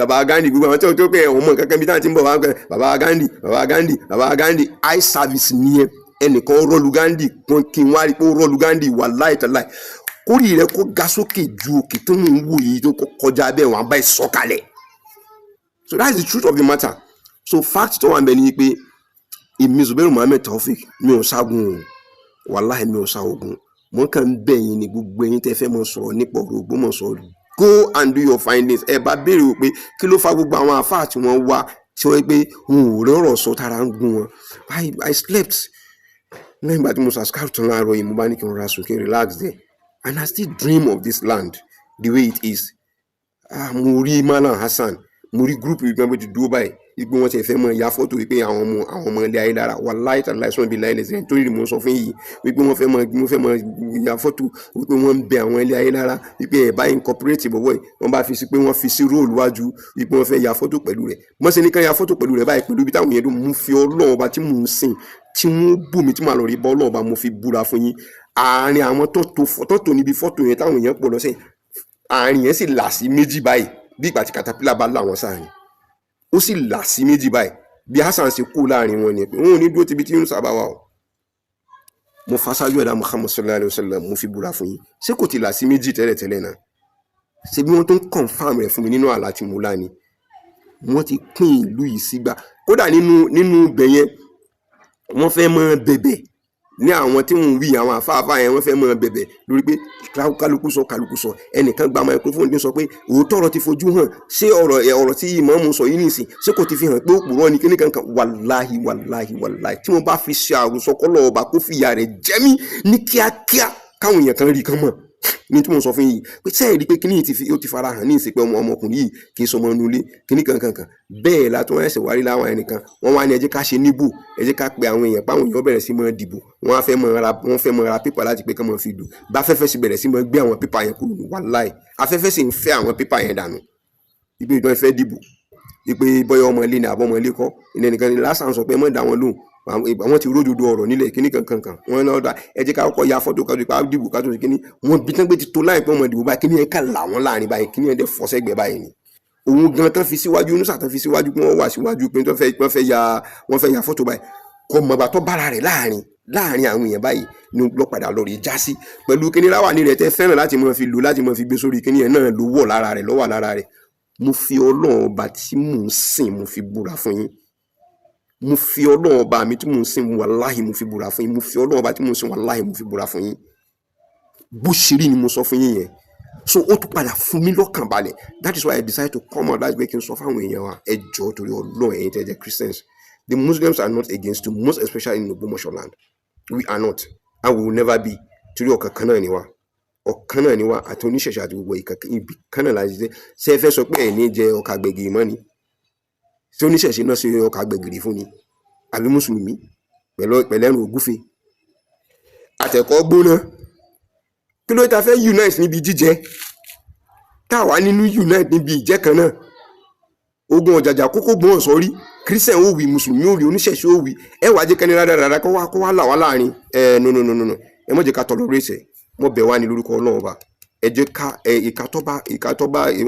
gbogbo àwọn tí wọ́n tó pé ọmọ kankan bí táwọn ti ń bọ̀ wá bàbá Gandhi eye service nìyẹn ẹnìkan rọlù Gandhi kí n wá rí pé ó rọlù Gandhi wallahi tallahi kórì rẹ kó ga sókè ju òkè tó ń wò yìí tó kọjá bẹ́ẹ̀ wọ́n á bá ẹ sọ̀kalẹ̀ so that's the truth of the matter so fact tó wà ń bẹ ni pé èmi Zubairu Muhammed Taofeek mi ò ságun o wàláhì mi ò sá ogun mo kàn ń bẹ̀ yín ní gbogbo ẹ̀yin tẹ́ fẹ́ mọ̀ sọ̀rọ̀ nípa ọ̀rọ̀ Ògbómọ̀ṣọ́ go and do your findings ẹ bá béèrè wò pé kí ló fa gbogbo àwọn àfáà tí wọ́n wá tí wọ́n gbé wọn ò rọrọ̀ sọ tara ń gun wọn I slept lẹ́yìn ìgbà tí mo subscribe tó láàárọ̀ yìí mo bá ní kí n ra sùn kí n relax there and I still dream of this land the way it is mo rí Malam Hassan mo rí group yìí gbọ́n ti dúró báyìí ipe wọn ti fẹ́ mọ ya fọ́tò wípé àwọn ọmọ ilé ayé lára wallahi tallahi sọ́n bí láì lẹ́sẹ̀ nítorí mo sọ fún yìí wípé wọ́n fẹ́ mọ ya fọ́tò wípé wọ́n ń bẹ àwọn ilé ayé lára wípé ẹ̀ bá incorporate bọ̀bọ̀ yìí wọ́n bá fi sí pé wọ́n fi sí róòlù wájú wípé wọ́n fẹ́ ya fọ́tò pẹ̀lú rẹ̀ wọ́n ṣe ní ká ya fọ́tò pẹ̀lú rẹ̀ báyìí pẹ̀lú ibi táwọn yẹn dùn mú fi Ọlọ́run ọba tí mò ń sìn tí wọ́n bù mí tí màá lọ rí bọ́ Ọlọ́run ọba mo fi búra fún yín àárín àwọn tó tó níbi fọ́tò yẹn táwọn èèyàn pọ̀ lọ́sẹ̀ àárín yẹn sì là sí méjì báyìí bí ìgbà tí katapila bá láwọn sáàrin ó sì là sí méjì báyìí bí Hassan ṣe kú láàrin wọn ni pé wọn ò ní dúró tibi tí Yunusa bá wà o mo fasájú ẹ̀dá Muhammad sallallahu alayhi wa sallam mo fi búra fún yín ṣé kò ti là sí méjì tẹ́lẹ̀tẹ́lẹ̀ náà ṣé bí wọ́n tó ń confam rẹ̀ fún mi nínú àlá tí mo lá ni wọ́n ti pín ìlú yìí sígbà kódà nínú ibẹ̀ yẹn wọ́n fẹ́ mọ bẹ̀bẹ̀ ní àwọn tí wọ́n wí àwọn àfáàfáà yẹn wọ́n fẹ́ mọ bẹ̀bẹ̀ lórí pé kálukú sọ ẹnìkan gba microphone ní sọ pé òótọ́ ọ̀rọ̀ ti fojú hàn ṣé ọ̀rọ̀ tí ìmáàmù sọ yìí nìsín ṣé kò ti fi hàn pé òpùrọ́ ni kíní kankan wàláhì tí wọ́n bá fi ṣe àròsọ kọ́lọ̀ ọba kó fìyà rẹ̀ jẹ mí ní kíákíá káwọn èèyàn kan rí kan mọ̀ ní tí mo sọ fún yìí pé sẹ́yìn rí pé kíní yìí ó ti fara hàn ní ìsìnkú ọmọkùnrin yìí kì í sọmọ inú ilé kíní kankan bẹ́ẹ̀ látọ́ ẹ̀sẹ̀ wárí láwọn ẹnìkan wọ́n wá ní ẹ jẹ́ ká ṣe níbò ẹ jẹ́ ká pe àwọn èèyàn páwọn èèyàn bẹ̀rẹ̀ sí mọ́ dìbò wọ́n fẹ́ mọ́ ra pépà láti pé kán mọ́ fi dùn bá afẹ́fẹ́ sì bẹ̀rẹ̀ sí mọ́ gbé àwọn pépà yẹn kúrò ní wàláì afẹ́fẹ́ sì ń fẹ́ àwọn pépà yẹn dànù ibi ìdán ìfẹ́ dìbò wípé bóyá ọmọ ilé ni àbọ̀ ọmọ ilé kọ́ ilé nìkan ni lásán sọ pé mọ̀ dá wọn lóhùn àwọn ti rójòdó ọ̀rọ̀ nílẹ̀ kíní kankan wọn náà dá ẹ jẹ́ ká kọ́kọ́ ya fọ́tò kájú ká dìbò ká tó ṣe kíní wọn bí tán pé ti tó láì pé ọmọ ìdìbò báyìí kíní yẹn ká là wọn láàrin báyìí kíní yẹn dẹ̀ fọ́ sẹ́gbẹ̀ẹ́ báyìí ni òun gan tán fi síwájú Yunusa tán fi síwájú pé wọ́n wà síwájú pé wọ́n fẹ́ ya fọ́tò báyìí kò mọ̀gbà tó bára rẹ̀ láàrin àwọn èèyàn báyìí ni ló padà lọ rí já sí pẹ̀lú kíní láwàní rẹ̀ tẹ́ fẹ́ràn láti mọ̀ fi lò láti mọ̀ fi gbé sórí kíní yẹn náà ló wọ̀ lára rẹ̀ lọ́wọ́ lára rẹ̀ mo fi Ọlọ́run ọba tí mò ń sìn mo fi búra fún yín mo fi Ọlọ́run ọba mi tí mò ń sìn wàláhì mo fi búra fún yín mo fi Ọlọ́run ọba tí mò ń sìn wàláhì mo fi búra fún yín bó ṣe rí ni mo sọ fún yín yẹn so ó tún padà fún mi lọ́kàn balẹ̀ that is why I decided to come out láti pé kí n sọ fáwọn èèyàn wa ẹ jọ̀ọ́ torí Ọlọ́run ẹ̀yin tẹ́ jẹ́ Christians the Muslims are not against you most especially in Ògbómọ̀ṣọ́ land we are not and we will never be torí ọ̀kan kan náà ni wa ọ̀kan náà ni wa àti oníṣẹ̀ṣe àti gbogbo ibi kan náà láti ṣe ẹ fẹ́ sọ pé ẹ̀ ní jẹ ọkà gbẹ̀gìrì mọ́ ni ṣé oníṣẹ̀ṣe náà ṣe ọkà gbẹ̀gìrì fún ni àbí mùsùlùmí pẹ̀lẹ́rù ògúfe àtẹ̀kọ́ gbóná kí ló ta fẹ́ unite níbi jíjẹ táwa nínú unite níbi ìjẹ́ kan náà ogun ọ̀jàjà kókó gbọ́n sọ́rí christian ó wí mùsùlùmí ó wí oníṣẹ̀ṣe ó wí ẹ wàá jẹ́ kẹ́ni rádaràdà kó wá là wá láàrin no ẹ mọ̀ jẹ́ ká tọ̀lọ̀ rẹ̀ṣẹ̀ mọ̀ bẹ̀ wá ní lórúkọ Ọlọ́run ọba ẹ jẹ́ ká ìkàtọ́ba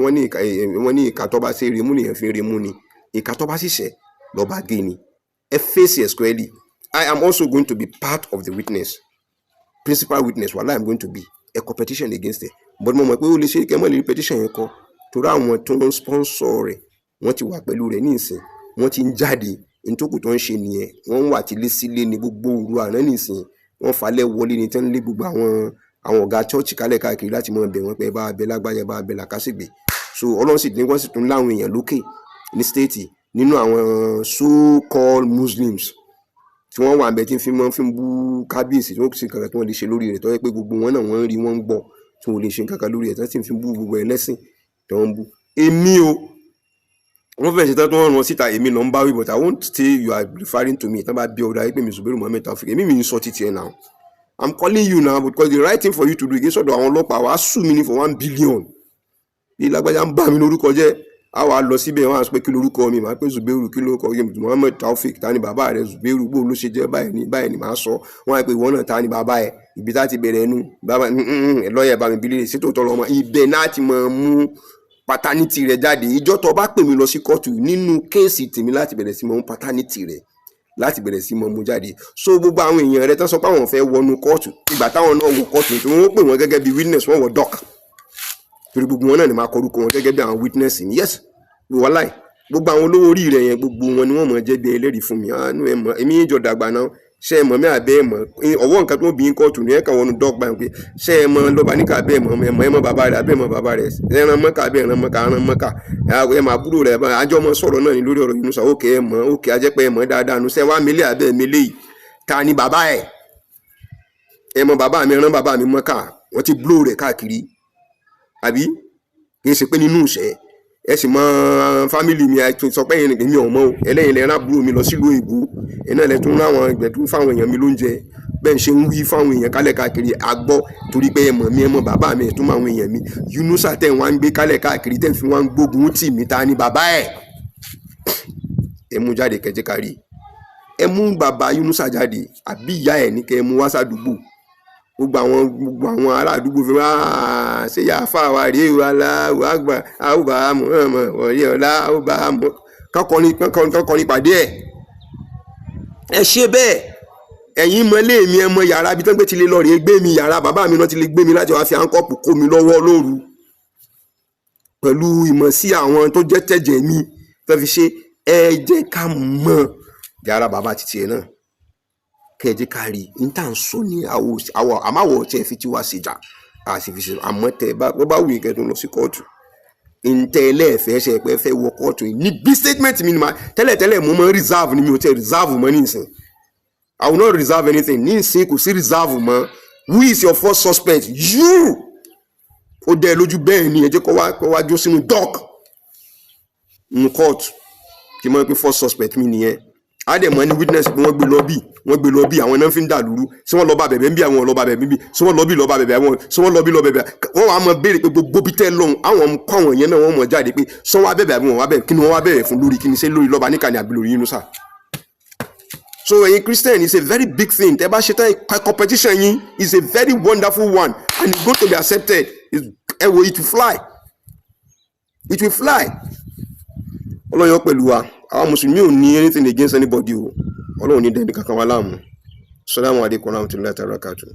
wọ́n ní ìkàtọ́ba ṣe remú nìyẹn fi remú ni ìkàtọ́ba ṣiṣẹ́ lọ́ba gé ni ẹ face it squarely I am also going to be part of the witness principal witness wàhálà I am going to be a competition against it but mo mọ̀ pé ó lè ṣe kẹ́ mọ́ lè petition yẹn kọ́ torí àwọn tó ń sponsor rẹ̀ wọ́n ti wà pẹ̀lú rẹ̀ ní ìsìn wọ́n ti ń jáde nítòkù tó ń ṣe nìyẹn wọ́n ń wà tilé sílé ní gbogbo òru àná nìsín wọ́n falẹ̀ wọlé ní tẹ́ ń lé gbogbo àwọn ọ̀gá chọ́ọ̀chì kálẹ̀ káàkiri láti mọ bẹ̀ wọ́n pé bá abẹ lágbájá bá abẹ làkàṣègbè so Ọlọ́run sì ní wọ́n sì tún láwọn èèyàn lókè ní stéètì nínú àwọn so called Muslims tí wọ́n wà ń bẹ tí fi ń bú kábíyèsí tí wọ́n sì kankan tí wọ́n lè ṣe lórí rẹ̀ tó yẹ pé gbogbo wọn náà wọ́n rí wọ́n ń gbọ́ tí wọ́n lè ṣe kankan lórí rẹ̀ tí wọ́n fi ń bú gbogbo ẹlẹ́sìn tí wọ́n ń bú èmi o wọ́n fẹ́ ṣe tán tó wọ́n rán síta èmi lọ ń bá wí but I won't say you are referring to me tán bá bí ọ̀dà pé mi Zubairu Muhammed Taofeek èmi mi ń sọ títí ẹ̀ náà I'm calling you now because the right thing for you to do against ọ̀dọ̀ àwọn ọlọ́pàá wàá sue mi ní for 1 billion bí lágbájá ń bà mí lórúkọ jẹ́ a wàá lọ síbẹ̀ wọ́n á sọ pé kí lórúkọ mi màá pé Zubairu kí lórúkọ yẹn Muhammed Taofeek ta ni bàbá rẹ̀ Zubairu bó ló ṣe jẹ́ báyìí ni màá sọ wọ́n á pé ìwọ náà ta ni bàbá ẹ̀ ibi tá ti bẹ̀rẹ̀ ẹnu bàbá lọ́ọ̀yà bá mi bílẹ̀ sí tòótọ́ lọ́mọ ibẹ̀ náà ti máa mú paternity rẹ̀ jáde ìjọ tó bá pè mí lọ sí kóòtù nínú kéèsì tèmi láti bẹ̀rẹ̀ sí mọ́ paternity rẹ̀ láti bẹ̀rẹ̀ sí mọ́ mú jáde so gbogbo àwọn èèyàn rẹ̀ tán sọ pé àwọn fẹ́ wọnú kóòtù ìgbà táwọn náà wọ kóòtù tí wọ́n pè wọ́n gẹ́gẹ́ bí witness wọ́n wọ doc torí gbogbo wọn náà ni máa kọrúkọ wọn gẹ́gẹ́ bí àwọn witness ni yes wọ́n láì gbogbo àwọn olówó orí rẹ̀ yẹn gbogbo wọn ni wọ́n mọ̀ jẹ́ bí ẹlẹ́rìí fún mi àánú ẹ̀ mọ̀ èmi ìjọ dàgbà náà ṣe é mọ̀ mí àbẹ́ ẹ̀ mọ̀ ọwọ́ nǹkan tó bí ń kóòtù ní ẹ̀ka wọnú doc báyìí pé ṣe é mọ̀ lọ́ba ní ká bẹ́ẹ̀ mọ̀ ẹ̀ mọ̀ bàbá rẹ̀ abẹ́ mọ̀ bàbá rẹ̀ ẹran mọ́kà abẹ́ ẹran mọ́kà aran mọ́kà ẹ̀ mọ̀ àbúrò rẹ̀ àjọ mọ̀ sọ̀rọ̀ náà ní lórí ọ̀rọ̀ Yunusa òkè ẹ̀ mọ̀ òkè ajẹ́pẹ́ ẹ̀ mọ̀ dáadáa nu ṣe wá mílé abẹ́ mílé yìí ta ni bàbá ẹ̀ mọ̀ bàbá mi ẹran bàbá mi mọ́kà wọ́n ti blow rẹ̀ káàkiri àbí kì í ṣe pé nínú ìṣẹ́ ẹ sì mọ fámìlì mi sọ pé èmi ò mọ o ẹlẹ́yìn lẹ́yìn àbúrò mi lọ sílùú ìbò iná ilẹ̀ tún láwọn ìgbẹ̀tún fáwọn èèyàn mi lóúnjẹ bẹ́ẹ̀ ṣe ń wí fáwọn èèyàn kálẹ̀ káàkiri àgbọ́ torí pé ẹ mọ̀ mi ẹ mọ̀ bàbá mi ẹ̀tún máwọn èèyàn mi Yunusa tẹ̀ wọ́n ń gbé kálẹ̀ káàkiri tẹ̀ fi wọ́n ń gbógun tì mí ta ni bàbá ẹ̀ ẹ mú jáde kẹjẹ kárí ẹ mú bàbá Yunusa jáde àbí ìyá ẹ̀ ní kẹ́ ẹ mú wá sádùúgbò gbogbo àwọn ará àdúgbò fi wá ṣe yà fà wá rí aláwọ àgbà àwùbá mọ̀ọ́mọ̀ wọ̀nyí ọ̀la àwùbá mọ̀ kọ́kọ́rin pàdé ẹ̀ ṣe bẹ́ẹ̀ ẹ̀yin mọ́lé mi ẹ mọ yàrá bí tán gbé ti lè lọ rèé gbé mi yàrá bàbá mi náà ti lè gbé mi láti wá fi àńkọ́pù kó mi lọ́wọ́ lóru pẹ̀lú ìmọ̀ sí àwọn tó jẹ́ tẹ̀jẹ̀ mi fẹ́ fi ṣe ẹ jẹ́ ká mọ̀ yàrá bàbá títí ẹ̀ náà kẹjẹ kárí n tà ń sọ ní àwọ àmàwọ tẹ fi tí wá síjà àti fi ṣe àmọ́ tẹ bá wù yín kẹtùn lọ sí kóòtù ntẹ ẹlẹ́ẹ̀fẹ́ ṣe pé fẹ́ wọ kóòtù ní bí statement mi ni ma tẹ́lẹ̀tẹ́lẹ̀ mo máa ń reserve ni mi ò tẹ́ reserve mọ́ ní ìsìn I will not reserve anything ní ìsìn kò sí reserve mọ́ who is your first suspect you ó dẹ́ lójú bẹ́ẹ̀ ni ẹ jẹ́ kó wá jó sínú dock ní kóòtù kí n mọ̀ pé first suspect mi nìyẹn á dẹ̀ mọ́ ní witness pé wọ́n gbé lọ bí àwọn náà fi ń dà lúrú sí wọ́n lọ bá bẹ̀bẹ̀ ń bí àwọn lọ bá bẹ̀bẹ̀ bí sí wọ́n lọ bí lọ bá bẹ̀bẹ̀ àwọn sí wọ́n lọ bí lọ bẹ̀bẹ̀ wọ́n wàá mọ béèrè pé gbogbo bí tẹ́ lọ́hùn àwọn kọ́ àwọn yẹn náà wọ́n mọ̀ jáde pé sọ wá bẹ̀bẹ̀ àbí wọ́n wá bẹ̀bẹ̀ kí ni wọ́n wá bẹ̀bẹ̀ fún lórí kí ni ṣe lórí lọ́ba níkànnì àbí lórí yín sà. So ẹ̀yin Christian is a very big thing tẹ́ bá ṣe tán competition yín is a very wonderful one and it's going to be accepted ẹ wo it will fly ọlọ́yọ́ pẹ̀lú wa àwọn mùsùlùmí ò ní anything against anybody o ọlọ́run ní dẹ́ni kankan wá láàmú. Assalamu alaikum warahmatullahi wabarakatuh.